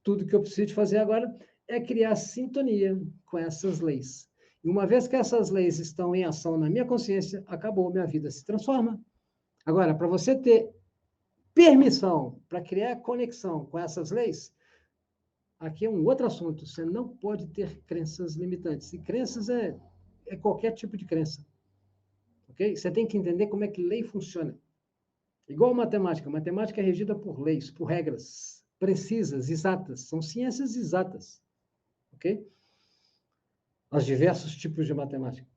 Tudo que eu preciso fazer agora é criar sintonia com essas leis. E uma vez que essas leis estão em ação na minha consciência, acabou, minha vida se transforma. Agora, para você ter permissão para criar conexão com essas leis, aqui é um outro assunto. Você não pode ter crenças limitantes. E crenças é qualquer tipo de crença. Ok? Você tem que entender como é que lei funciona. Igual matemática. Matemática é regida por leis, por regras precisas, exatas. São ciências exatas. Ok? Os diversos tipos de matemática.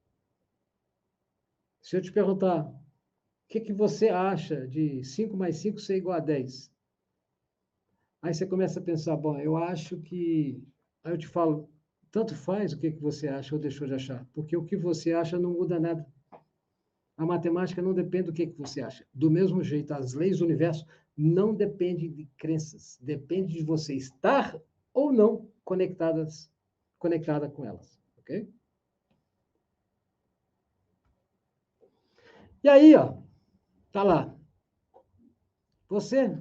Se eu te perguntar, o que você acha de 5 mais 5 ser igual a 10? Aí você começa a pensar, bom, eu acho que... Aí eu te falo, tanto faz o que você acha ou deixou de achar, porque o que você acha não muda nada. A matemática não depende do que você acha. Do mesmo jeito, as leis do universo não dependem de crenças, depende de você estar ou não conectada com elas, ok? E aí, ó, tá lá. Você,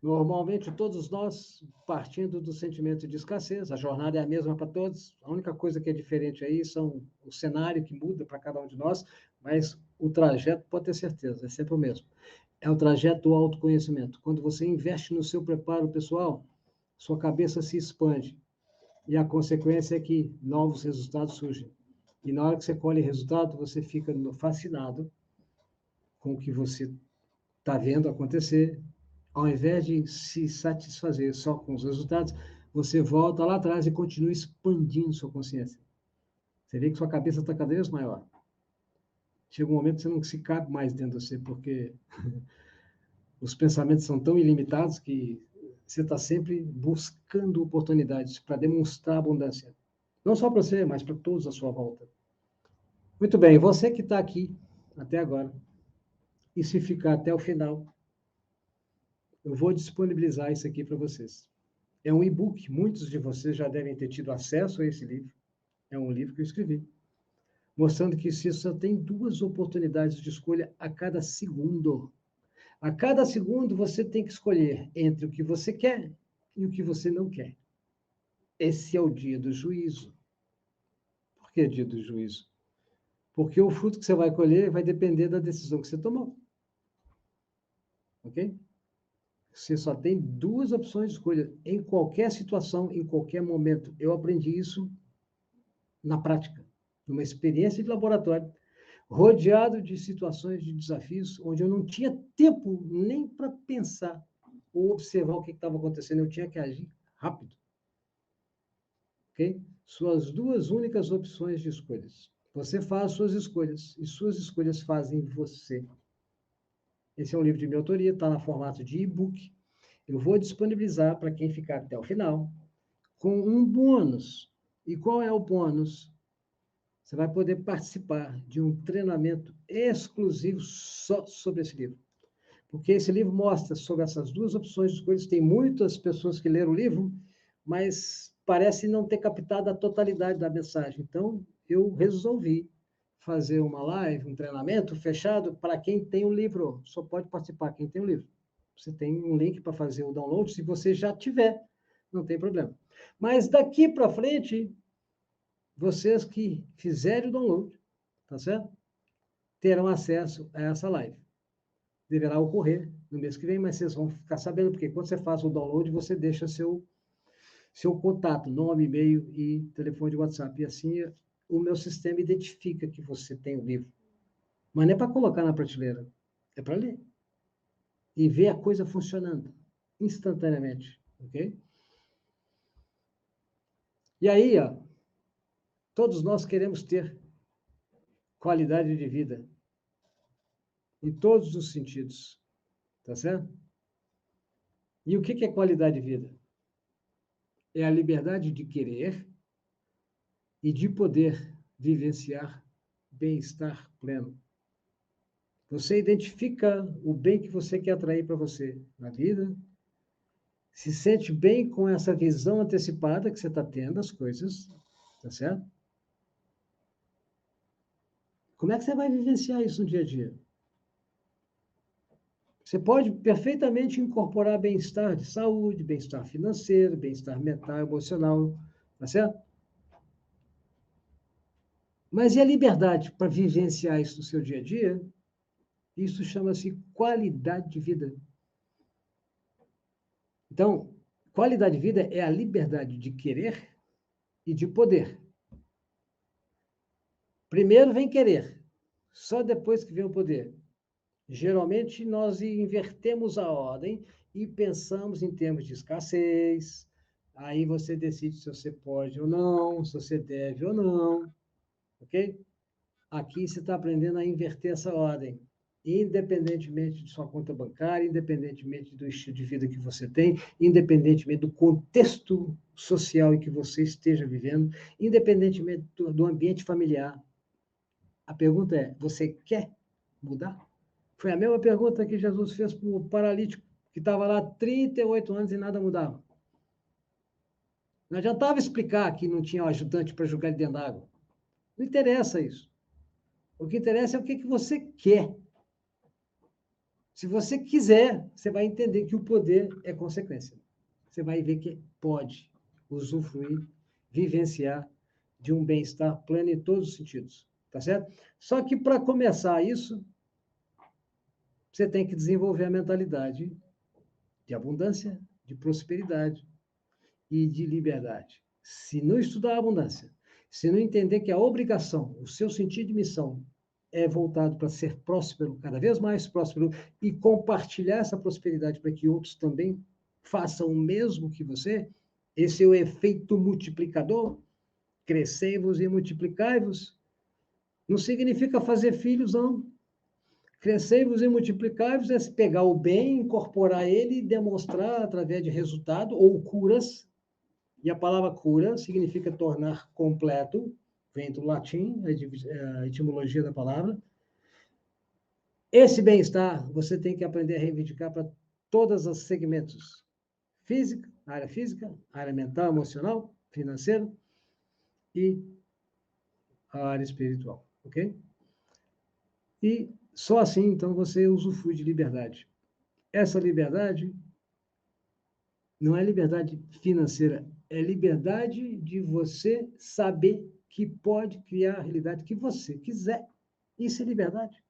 normalmente, todos nós, partindo do sentimento de escassez, a jornada é a mesma para todos, a única coisa que é diferente aí são o cenário que muda para cada um de nós, mas o trajeto, pode ter certeza, é sempre o mesmo. É o trajeto do autoconhecimento. Quando você investe no seu preparo pessoal, sua cabeça se expande. E a consequência é que novos resultados surgem. E na hora que você colhe resultado, você fica fascinado com o que você está vendo acontecer. Ao invés de se satisfazer só com os resultados, você volta lá atrás e continua expandindo sua consciência. Você vê que sua cabeça está cada vez maior. Chega um momento que você não se cabe mais dentro de você, porque os pensamentos são tão ilimitados que você está sempre buscando oportunidades para demonstrar abundância. Não só para você, mas para todos à sua volta. Muito bem, você que está aqui até agora, e se ficar até o final, eu vou disponibilizar isso aqui para vocês. É um e-book, muitos de vocês já devem ter tido acesso a esse livro. É um livro que eu escrevi, mostrando que você só tem 2 oportunidades de escolha a cada segundo. A cada segundo você tem que escolher entre o que você quer e o que você não quer. Esse é o dia do juízo. Por que dia do juízo? Porque o fruto que você vai colher vai depender da decisão que você tomou. Ok? Você só tem 2 opções de escolha em qualquer situação, em qualquer momento. Eu aprendi isso na prática, numa experiência de laboratório, rodeado de situações de desafios, onde eu não tinha tempo nem para pensar ou observar o que estava acontecendo, eu tinha que agir rápido. Ok? Suas 2 únicas opções de escolhas. Você faz suas escolhas e suas escolhas fazem você. Esse é um livro de minha autoria, está no formato de e-book. Eu vou disponibilizar para quem ficar até o final, com um bônus. E qual é o bônus? Você vai poder participar de um treinamento exclusivo só sobre esse livro. Porque esse livro mostra sobre essas 2 opções de escolhas. Tem muitas pessoas que leram o livro, mas parece não ter captado a totalidade da mensagem. Então, eu resolvi fazer uma live, um treinamento fechado para quem tem o livro. Só pode participar quem tem o livro. Você tem um link para fazer o download, se você já tiver, não tem problema. Mas daqui para frente, vocês que fizerem o download, tá certo? Terão acesso a essa live. Deverá ocorrer no mês que vem, mas vocês vão ficar sabendo, porque quando você faz o download, você deixa seu contato, nome, e-mail e telefone de WhatsApp. E assim o meu sistema identifica que você tem o livro. Mas não é para colocar na prateleira, é para ler. E ver a coisa funcionando instantaneamente, ok? E aí, ó, todos nós queremos ter qualidade de vida em todos os sentidos, tá certo? E o que é qualidade de vida? É a liberdade de querer e de poder vivenciar bem-estar pleno. Você identifica o bem que você quer atrair para você na vida, se sente bem com essa visão antecipada que você está tendo das coisas, tá certo? Como é que você vai vivenciar isso no dia a dia? Você pode perfeitamente incorporar bem-estar de saúde, bem-estar financeiro, bem-estar mental, emocional, tá certo? Mas e a liberdade para vivenciar isso no seu dia a dia? Isso chama-se qualidade de vida. Então, qualidade de vida é a liberdade de querer e de poder. Primeiro vem querer, só depois que vem o poder. Geralmente, nós invertemos a ordem e pensamos em termos de escassez. Aí você decide se você pode ou não, se você deve ou não, ok? Aqui você está aprendendo a inverter essa ordem, independentemente de sua conta bancária, independentemente do estilo de vida que você tem, independentemente do contexto social em que você esteja vivendo, independentemente do ambiente familiar. A pergunta é: você quer mudar? Foi a mesma pergunta que Jesus fez para o paralítico, que estava lá há 38 anos e nada mudava. Não adiantava explicar que não tinha um ajudante para jogar ele dentro d'água. Não interessa isso. O que interessa é o que você quer. Se você quiser, você vai entender que o poder é consequência. Você vai ver que pode usufruir, vivenciar de um bem-estar pleno em todos os sentidos. Tá certo? Só que para começar isso, você tem que desenvolver a mentalidade de abundância, de prosperidade e de liberdade. Se não estudar a abundância, se não entender que a obrigação, o seu sentido de missão é voltado para ser próspero, cada vez mais próspero, e compartilhar essa prosperidade para que outros também façam o mesmo que você, esse é o efeito multiplicador, crescei-vos e multiplicai-vos, não significa fazer filhos, não. Crescei-vos e multiplicai-vos é pegar o bem, incorporar ele e demonstrar através de resultado ou curas. E a palavra cura significa tornar completo, vem do latim, a etimologia da palavra. Esse bem-estar você tem que aprender a reivindicar para todos os segmentos. Física, área mental, emocional, financeiro e a área espiritual, ok? E só assim, então, você usufrui de liberdade. Essa liberdade não é liberdade financeira, é liberdade de você saber que pode criar a realidade que você quiser. Isso é liberdade.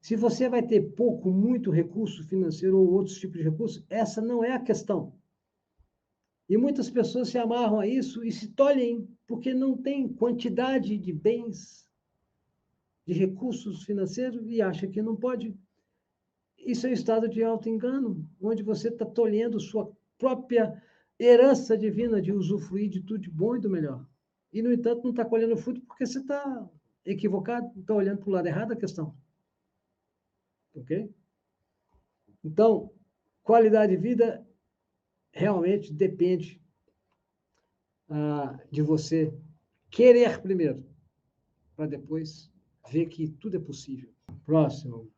Se você vai ter pouco, muito recurso financeiro ou outros tipos de recurso, essa não é a questão. E muitas pessoas se amarram a isso e se tolhem porque não tem quantidade de bens, de recursos financeiros e acha que não pode. Isso é um estado de auto-engano, onde você está tolhendo sua própria herança divina de usufruir de tudo de bom e do melhor. E, no entanto, não está colhendo fruto porque você está equivocado, está olhando para o lado errado da questão. Ok? Então, qualidade de vida realmente depende de você querer primeiro, para depois ver que tudo é possível. Próximo.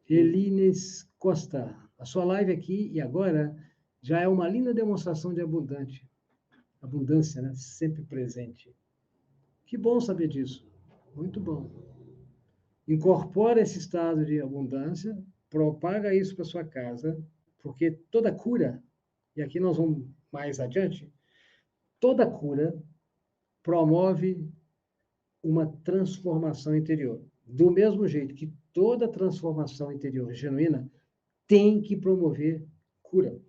Elines Costa. A sua live aqui e agora já é uma linda demonstração de abundância, né? Sempre presente. Que bom saber disso. Muito bom. Incorpora esse estado de abundância, propaga isso para sua casa, porque toda cura, e aqui nós vamos mais adiante, toda cura promove uma transformação interior. Do mesmo jeito que toda transformação interior genuína tem que promover cura,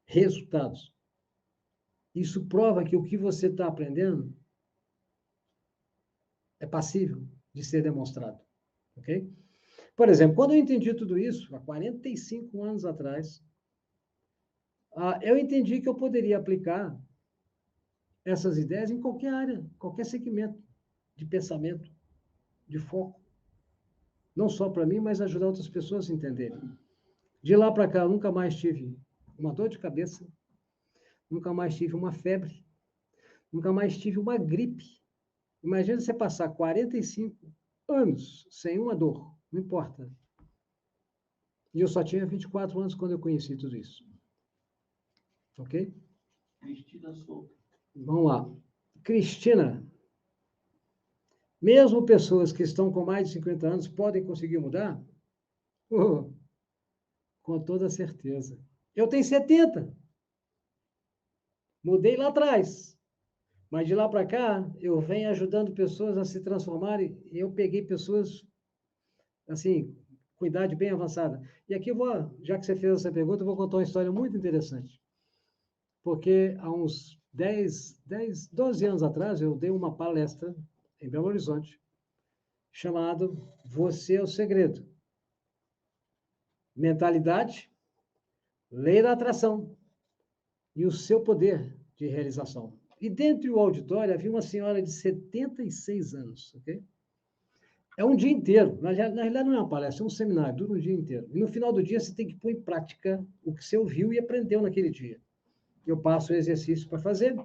resultados. Isso prova que o que você está aprendendo é passível de ser demonstrado, ok? Por exemplo, quando eu entendi tudo isso, há 45 anos atrás, eu entendi que eu poderia aplicar essas ideias em qualquer área, qualquer segmento de pensamento, de foco. Não só para mim, mas ajudar outras pessoas a entenderem. De lá para cá, eu nunca mais tive uma dor de cabeça, nunca mais tive uma febre, nunca mais tive uma gripe. Imagina você passar 45 anos sem uma dor, não importa. E eu só tinha 24 anos quando eu conheci tudo isso. Ok? Cristina Souto. Vamos lá. Cristina, mesmo pessoas que estão com mais de 50 anos podem conseguir mudar? Oh, com toda certeza. Eu tenho 70. Mudei lá atrás. Mas de lá para cá, eu venho ajudando pessoas a se transformarem. E eu peguei pessoas, assim, com idade bem avançada. E aqui eu vou, já que você fez essa pergunta, eu vou contar uma história muito interessante. Porque há uns 12 anos atrás, eu dei uma palestra em Belo Horizonte, chamado Você é o Segredo. Mentalidade, lei da atração e o seu poder de realização. E dentro do auditório havia uma senhora de 76 anos, ok? É um dia inteiro. Na realidade, não é uma palestra, é um seminário, dura um dia inteiro. E no final do dia, você tem que pôr em prática o que você ouviu e aprendeu naquele dia. Eu passo o exercício para fazer,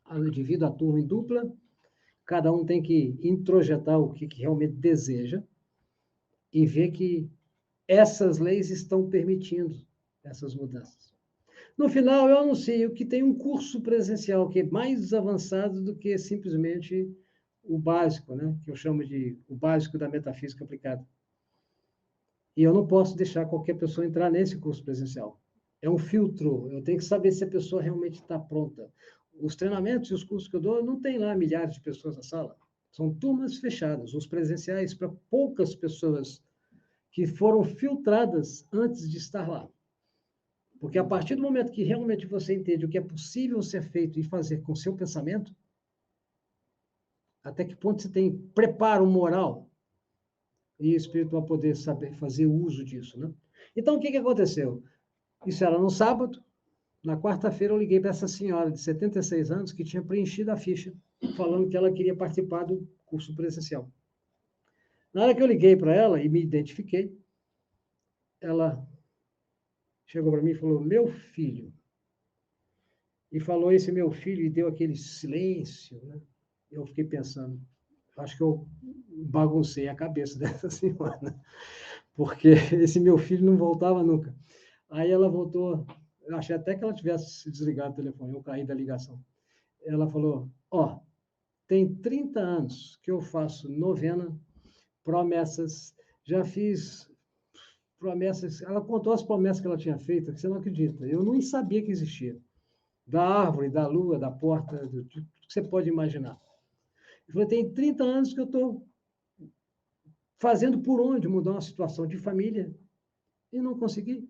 eu divido a turma em dupla, cada um tem que introjetar o que realmente deseja e ver que essas leis estão permitindo essas mudanças. No final, eu anuncio que tem um curso presencial que é mais avançado do que simplesmente o básico, né? Que eu chamo de o básico da metafísica aplicada. E eu não posso deixar qualquer pessoa entrar nesse curso presencial. É um filtro, eu tenho que saber se a pessoa realmente está pronta. Os treinamentos e os cursos que eu dou, não tem lá milhares de pessoas na sala. São turmas fechadas, os presenciais para poucas pessoas que foram filtradas antes de estar lá. Porque a partir do momento que realmente você entende o que é possível ser feito e fazer com o seu pensamento, até que ponto você tem preparo moral e espiritual para poder saber fazer uso disso, né? Então, o que aconteceu? Isso era no sábado. Na quarta-feira, eu liguei para essa senhora de 76 anos que tinha preenchido a ficha, falando que ela queria participar do curso presencial. Na hora que eu liguei para ela e me identifiquei, ela chegou para mim e falou: Meu filho. E falou esse meu filho e deu aquele silêncio, né? Eu fiquei pensando, acho que eu baguncei a cabeça dessa senhora, porque esse meu filho não voltava nunca. Aí ela voltou, eu achei até que ela tivesse desligado o telefone, eu caí da ligação. Ela falou, tem 30 anos que eu faço novena, promessas, já fiz promessas, ela contou as promessas que ela tinha feito, que você não acredita, eu nem sabia que existia. Da árvore, da lua, da porta, do que você pode imaginar. Eu falei, tem 30 anos que eu estou fazendo por onde mudar uma situação de família e não consegui.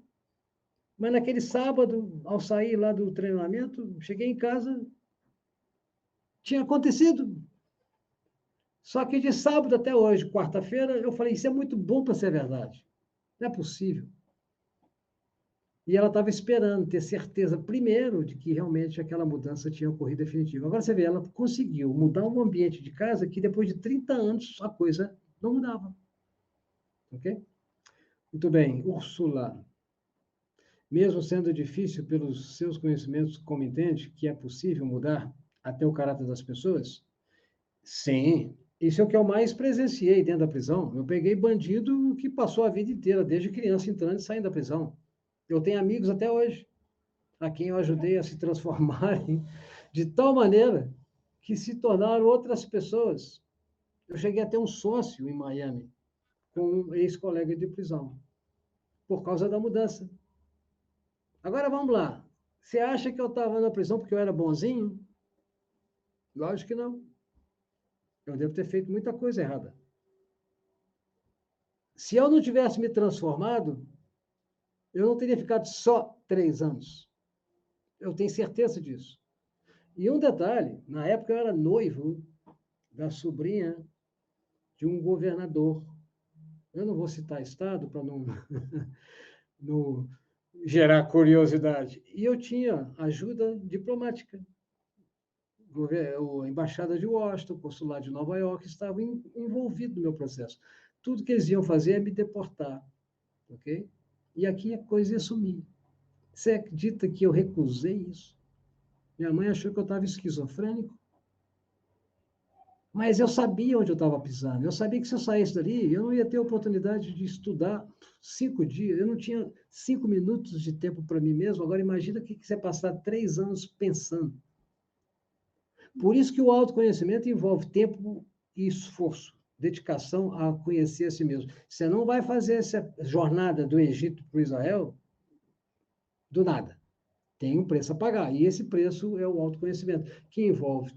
Mas naquele sábado, ao sair lá do treinamento, cheguei em casa, tinha acontecido. Só que de sábado até hoje, quarta-feira, eu falei, isso é muito bom para ser verdade. Não é possível. E ela estava esperando ter certeza, primeiro, de que realmente aquela mudança tinha ocorrido definitiva. Agora você vê, ela conseguiu mudar um ambiente de casa que depois de 30 anos a coisa não mudava. Ok? Muito bem. Úrsula, mesmo sendo difícil pelos seus conhecimentos, como entende que é possível mudar até o caráter das pessoas? Sim. Isso é o que eu mais presenciei dentro da prisão. Eu peguei bandido que passou a vida inteira, desde criança, entrando e saindo da prisão. Eu tenho amigos até hoje, a quem eu ajudei a se transformarem de tal maneira que se tornaram outras pessoas. Eu cheguei a ter um sócio em Miami, com um ex-colega de prisão, por causa da mudança. Agora vamos lá. Você acha que eu estava na prisão porque eu era bonzinho? Lógico que não. Eu devo ter feito muita coisa errada. Se eu não tivesse me transformado, eu não teria ficado só 3 anos. Eu tenho certeza disso. E um detalhe, na época eu era noivo da sobrinha de um governador. Eu não vou citar estado para não, não gerar curiosidade. E eu tinha ajuda diplomática. A embaixada de Washington, o consulado de Nova York estavam envolvidos no meu processo. Tudo que eles iam fazer é me deportar, ok? E aqui a coisa ia sumir. Você acredita que eu recusei isso? Minha mãe achou que eu estava esquizofrênico, mas eu sabia onde eu estava pisando. Eu sabia que se eu saísse dali, eu não ia ter oportunidade de estudar 5 dias. Eu não tinha 5 minutos de tempo para mim mesmo. Agora, imagina o que você passar 3 anos pensando. Por isso que o autoconhecimento envolve tempo e esforço, dedicação a conhecer a si mesmo. Você não vai fazer essa jornada do Egito para Israel do nada. Tem um preço a pagar, e esse preço é o autoconhecimento, que envolve,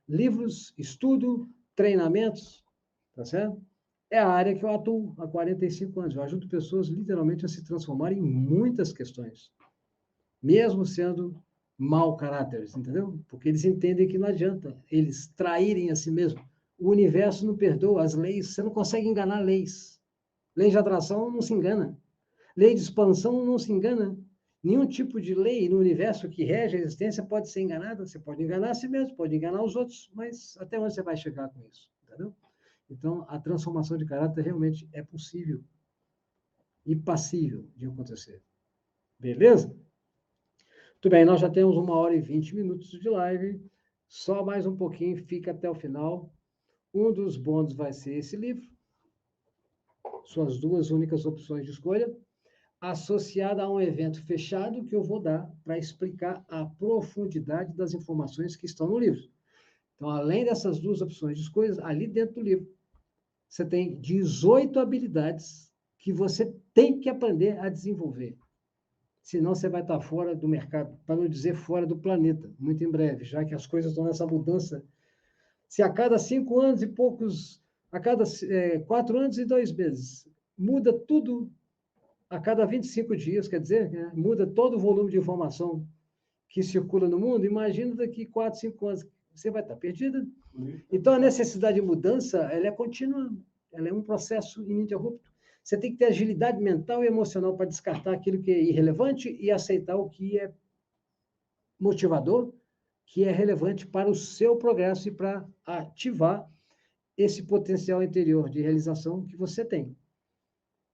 livros, estudo, treinamentos, tá certo? É a área que eu atuo há 45 anos. Eu ajudo pessoas literalmente a se transformarem em muitas questões, mesmo sendo mau caráteres, entendeu? Porque eles entendem que não adianta eles traírem a si mesmo. O universo não perdoa, as leis, você não consegue enganar leis. Lei de atração não se engana. Lei de expansão não se engana. Nenhum tipo de lei no universo que rege a existência pode ser enganada. Você pode enganar a si mesmo, pode enganar os outros, mas até onde você vai chegar com isso? Entendeu? Então, a transformação de caráter realmente é possível e passível de acontecer. Beleza? Muito bem, nós já temos 1h20 de live. Só mais um pouquinho, fica até o final. Um dos bônus vai ser esse livro. Suas duas únicas opções de escolha, associada a um evento fechado que eu vou dar para explicar a profundidade das informações que estão no livro. Então, além dessas duas opções de escolhas, ali dentro do livro, você tem 18 habilidades que você tem que aprender a desenvolver. Senão você vai estar fora do mercado, para não dizer fora do planeta, muito em breve, já que as coisas estão nessa mudança. Se a cada 5 anos e poucos, a cada 4 anos e 2 meses, muda tudo a cada 25 dias, quer dizer, né, muda todo o volume de informação que circula no mundo, imagina daqui 4, 5 anos, você vai estar perdida. Então, a necessidade de mudança, ela é contínua, ela é um processo ininterrupto. Você tem que ter agilidade mental e emocional para descartar aquilo que é irrelevante e aceitar o que é motivador, que é relevante para o seu progresso e para ativar esse potencial interior de realização que você tem.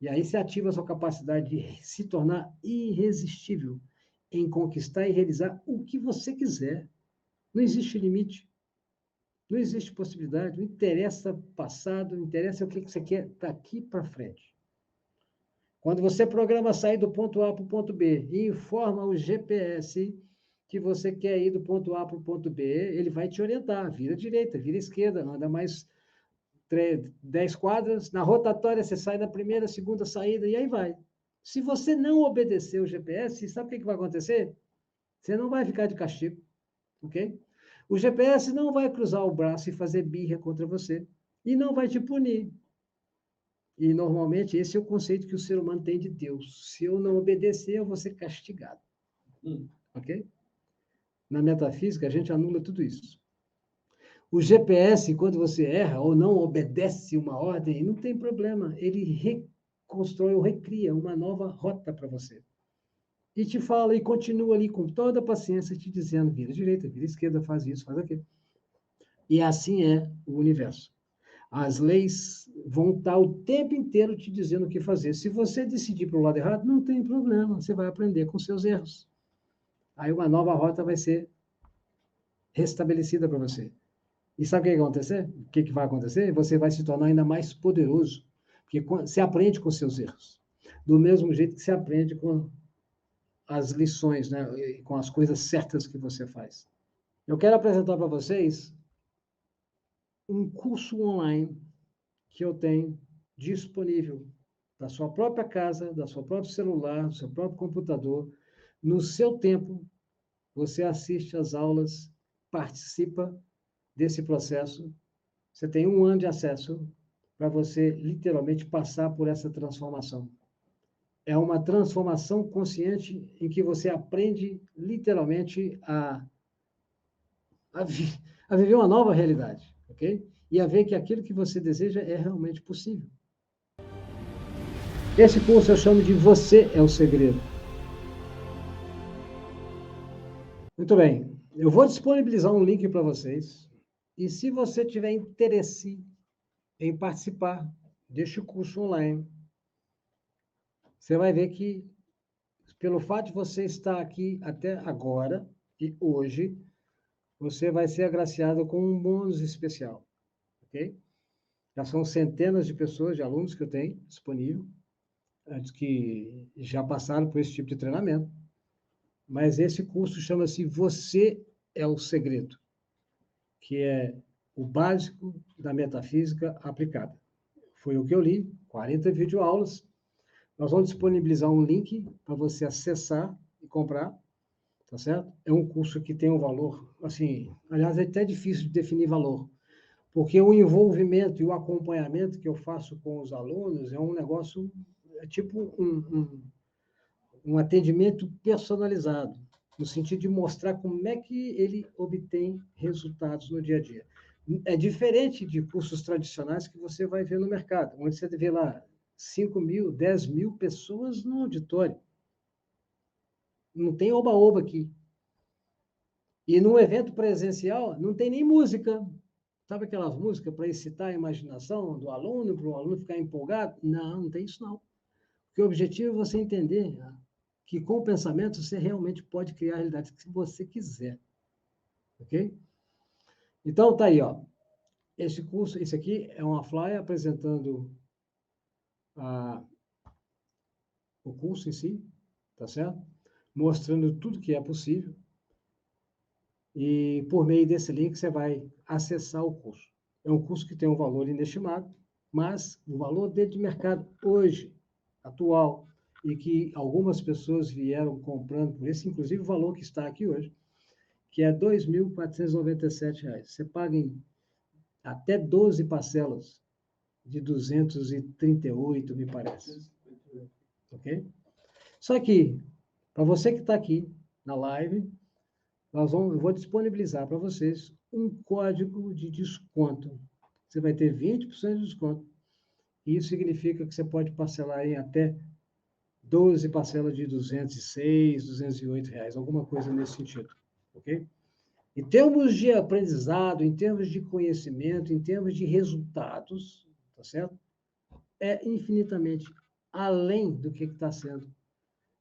E aí você ativa a sua capacidade de se tornar irresistível em conquistar e realizar o que você quiser. Não existe limite, não existe possibilidade, não interessa passado, não interessa o que você quer daqui para frente. Quando você programa sair do ponto A para o ponto B e informa o GPS que você quer ir do ponto A para o ponto B, ele vai te orientar, vira direita, vira esquerda, anda mais 10 quadras, na rotatória você sai da primeira, segunda saída, e aí vai. Se você não obedecer o GPS, sabe o que vai acontecer? Você não vai ficar de castigo, ok? O GPS não vai cruzar o braço e fazer birra contra você, e não vai te punir. E, normalmente, esse é o conceito que o ser humano tem de Deus. Se eu não obedecer, eu vou ser castigado. Ok? Na metafísica, a gente anula tudo isso. O GPS, quando você erra ou não obedece uma ordem, não tem problema. Ele reconstrói ou recria uma nova rota para você. E te fala e continua ali com toda a paciência te dizendo, vira direita, vira esquerda, faz isso, faz aquilo. E assim é o universo. As leis vão estar o tempo inteiro te dizendo o que fazer. Se você decidir para o lado errado, não tem problema, você vai aprender com seus erros. Aí uma nova rota vai ser restabelecida para você. E sabe o que vai acontecer? O que vai acontecer? Você vai se tornar ainda mais poderoso, porque você aprende com seus erros. Do mesmo jeito que você aprende com as lições, né? Com as coisas certas que você faz. Eu quero apresentar para vocês um curso online que eu tenho disponível da sua própria casa, da sua próprio celular, do seu próprio computador. No seu tempo, você assiste às aulas, participa desse processo. Você tem 1 ano de acesso para você, literalmente, passar por essa transformação. é uma transformação consciente em que você aprende, literalmente, a viver uma nova realidade, ok? E a ver que aquilo que você deseja é realmente possível. Esse curso eu chamo de Você é o Segredo. Muito bem, eu vou disponibilizar um link para vocês, e se você tiver interesse em participar deste curso online, você vai ver que, pelo fato de você estar aqui até agora e hoje, você vai ser agraciado com um bônus especial, ok? Já são centenas de pessoas, de alunos que eu tenho disponível, que já passaram por esse tipo de treinamento, mas esse curso chama-se Você é o Segredo, que é o básico da metafísica aplicada. Foi o que eu li, 40 videoaulas. Nós vamos disponibilizar um link para você acessar e comprar, tá certo? É um curso que tem um valor, assim, aliás, é até difícil de definir valor, porque o envolvimento e o acompanhamento que eu faço com os alunos é um negócio, é tipo um atendimento personalizado, no sentido de mostrar como é que ele obtém resultados no dia a dia. É diferente de cursos tradicionais que você vai ver no mercado, onde você vê lá 5.000, 10.000 pessoas no auditório. Não tem oba-oba aqui. E num evento presencial, não tem nem música. Sabe aquelas músicas para excitar a imaginação do aluno, para o aluno ficar empolgado? Não, não tem isso não. Porque o objetivo é você entender que com o pensamento você realmente pode criar a realidade que você quiser. Ok? Então, tá aí, ó. Esse curso, esse aqui é uma flyer apresentando o curso em si, tá certo? Mostrando tudo que é possível. E por meio desse link você vai acessar o curso. É um curso que tem um valor inestimável, mas o valor dele de mercado hoje, atual, e que algumas pessoas vieram comprando por esse, inclusive o valor que está aqui hoje, que é R$ 2.497. Você paga em até 12 parcelas de 238, me parece. Ok? Só que, para você que está aqui na live, eu vou disponibilizar para vocês um código de desconto. Você vai ter 20% de desconto. E isso significa que você pode parcelar em até 12 parcelas de R$ 206, R$ 208, alguma coisa nesse sentido. Ok? Em termos de aprendizado, em termos de conhecimento, em termos de resultados, tá certo? É infinitamente além do que está sendo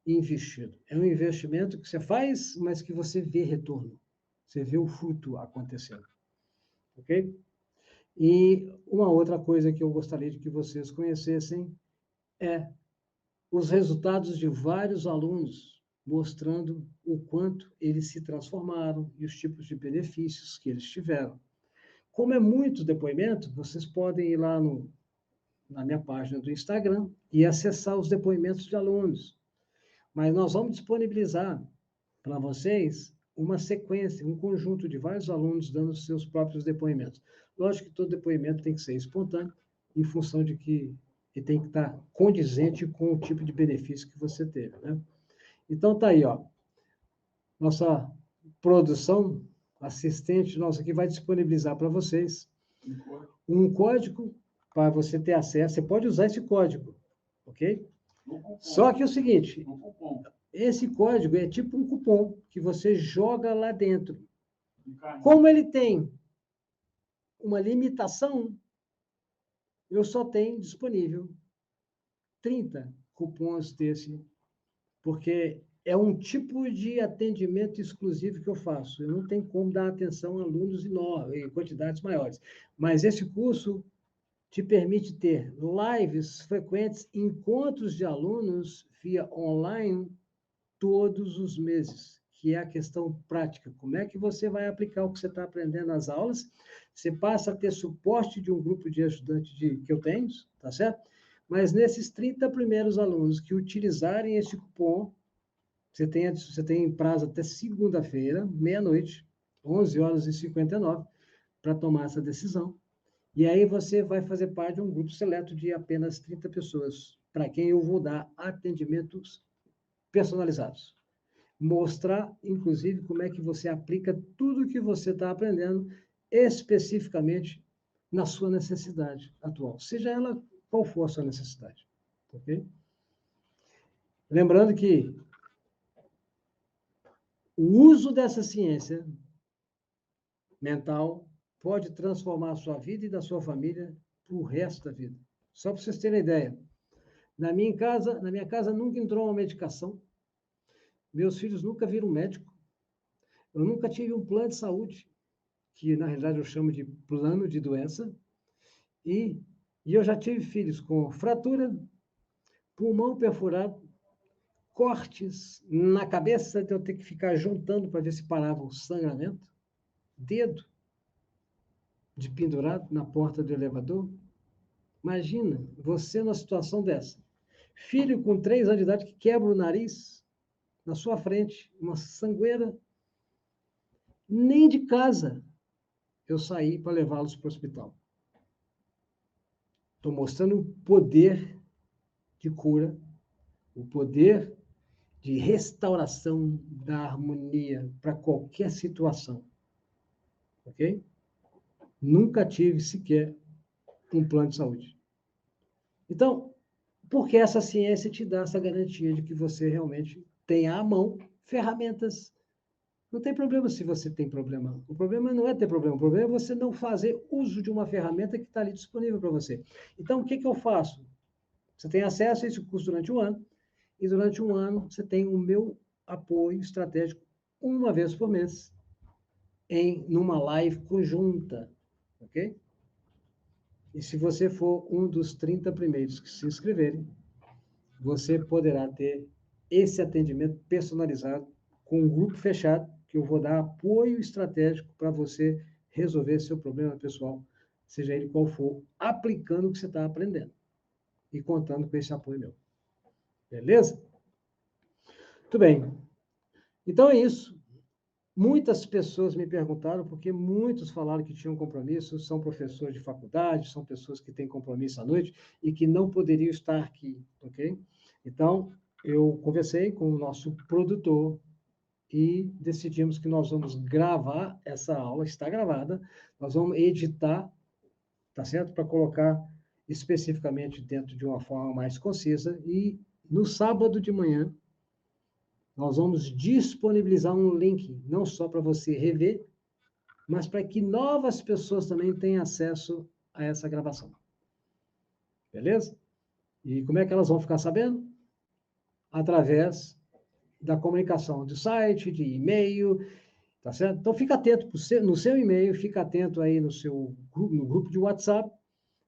investido. É um investimento que você faz, mas que você vê retorno. Você vê o fruto acontecendo. Ok? E uma outra coisa que eu gostaria de que vocês conhecessem é os resultados de vários alunos, mostrando o quanto eles se transformaram e os tipos de benefícios que eles tiveram. Como é muito depoimento, vocês podem ir lá na minha página do Instagram e acessar os depoimentos de alunos. Mas nós vamos disponibilizar para vocês uma sequência, um conjunto de vários alunos dando seus próprios depoimentos. Lógico que todo depoimento tem que ser espontâneo, em função de que ele tem que estar condizente com o tipo de benefício que você teve, né? Então, tá aí, ó. Nossa produção, assistente nossa aqui, vai disponibilizar para vocês um código para você ter acesso. Você pode usar esse código, ok? Só que é o seguinte, esse código é tipo um cupom que você joga lá dentro. Como ele tem uma limitação, eu só tenho disponível 30 cupons desse, porque é um tipo de atendimento exclusivo que eu faço. Eu não tenho como dar atenção a alunos em quantidades maiores. Mas esse curso te permite ter lives frequentes, encontros de alunos via online todos os meses, que é a questão prática. Como é que você vai aplicar o que você está aprendendo nas aulas? Você passa a ter suporte de um grupo de estudantes que eu tenho, tá certo? Mas nesses 30 primeiros alunos que utilizarem esse cupom, você tem prazo até segunda-feira, meia-noite, 11h59, para tomar essa decisão. E aí você vai fazer parte de um grupo seleto de apenas 30 pessoas para quem eu vou dar atendimentos personalizados. Mostrar, inclusive, como é que você aplica tudo que você está aprendendo especificamente na sua necessidade atual, seja ela qual for a sua necessidade. Ok? Lembrando que o uso dessa ciência mental pode transformar a sua vida e da sua família para o resto da vida. Só para vocês terem ideia. Na minha casa nunca entrou uma medicação. Meus filhos nunca viram médico. Eu nunca tive um plano de saúde, que na realidade eu chamo de plano de doença. E eu já tive filhos com fratura, pulmão perfurado, cortes na cabeça, de eu ter que ficar juntando para ver se parava o sangramento, dedo de pendurado na porta do elevador. Imagina você numa situação dessa. Filho com 3 anos de idade que quebra o nariz na sua frente, uma sangueira. Nem de casa eu saí para levá-los para o hospital. Estou mostrando o poder de cura, o poder de restauração da harmonia para qualquer situação. Ok? Nunca tive sequer um plano de saúde. Então, porque essa ciência te dá essa garantia de que você realmente tem à mão ferramentas. Não tem problema se você tem problema. O problema não é ter problema. O problema é você não fazer uso de uma ferramenta que está ali disponível para você. Então, o que eu faço? Você tem acesso a esse curso durante um ano. E durante um ano, você tem o meu apoio estratégico uma vez por mês, numa live conjunta. Ok? E se você for um dos 30 primeiros que se inscreverem, você poderá ter esse atendimento personalizado com um grupo fechado, que eu vou dar apoio estratégico para você resolver seu problema pessoal, seja ele qual for, aplicando o que você está aprendendo e contando com esse apoio meu. Beleza? Muito bem. Então é isso. Muitas pessoas me perguntaram, porque muitos falaram que tinham compromisso, são professores de faculdade, são pessoas que têm compromisso à noite e que não poderiam estar aqui, ok? Então, eu conversei com o nosso produtor e decidimos que nós vamos gravar essa aula, está gravada, nós vamos editar, tá certo? Para colocar especificamente dentro de uma forma mais concisa e no sábado de manhã, nós vamos disponibilizar um link, não só para você rever, mas para que novas pessoas também tenham acesso a essa gravação. Beleza? E como é que elas vão ficar sabendo? Através da comunicação do site, de e-mail, tá certo? Então, fica atento no seu e-mail, fica atento aí no grupo de WhatsApp.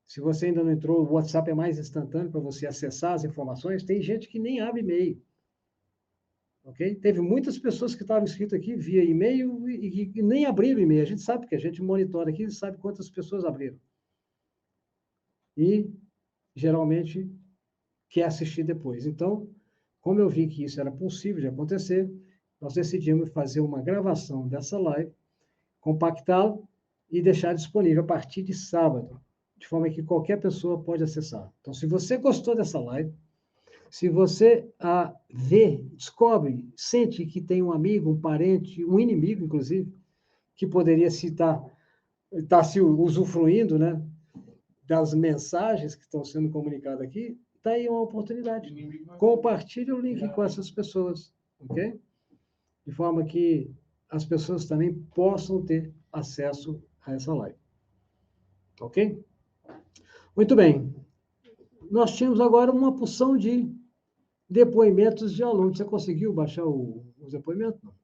Se você ainda não entrou, o WhatsApp é mais instantâneo para você acessar as informações. Tem gente que nem abre e-mail. Ok? Teve muitas pessoas que estavam inscritas aqui via e-mail e nem abriram e-mail. A gente sabe que a gente monitora aqui e sabe quantas pessoas abriram. E, geralmente, quer assistir depois. Então, como eu vi que isso era possível de acontecer, nós decidimos fazer uma gravação dessa live, compactá-la e deixar disponível a partir de sábado, de forma que qualquer pessoa pode acessar. Então, se você gostou dessa live, se você descobre, sente que tem um amigo, um parente, um inimigo, inclusive, que poderia estar se usufruindo, né, das mensagens que estão sendo comunicadas aqui, está aí uma oportunidade. Compartilhe o link com essas pessoas, ok? De forma que as pessoas também possam ter acesso a essa live. Ok? Muito bem. Nós tínhamos agora uma porção de depoimentos de alunos. Você conseguiu baixar os depoimentos? Não.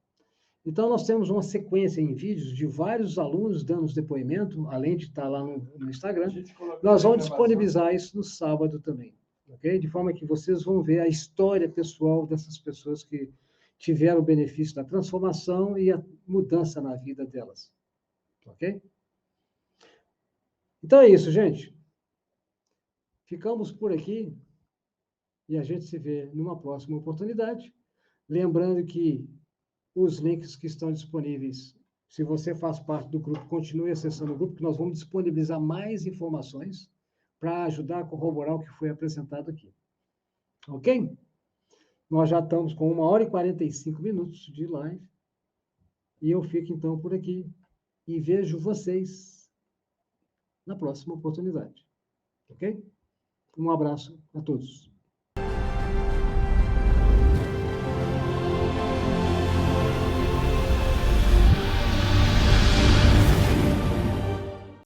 Então, nós temos uma sequência em vídeos de vários alunos dando os depoimentos, além de estar lá no Instagram. Nós vamos disponibilizar isso no sábado também, ok? De forma que vocês vão ver a história pessoal dessas pessoas que tiveram o benefício da transformação e a mudança na vida delas, ok? Então é isso, gente. Ficamos por aqui e a gente se vê numa próxima oportunidade. Lembrando que os links que estão disponíveis, se você faz parte do grupo, continue acessando o grupo, que nós vamos disponibilizar mais informações para ajudar a corroborar o que foi apresentado aqui. Ok? Nós já estamos com 1 hora e 45 minutos de live. E eu fico, então, por aqui. E vejo vocês na próxima oportunidade. Ok? Um abraço a todos.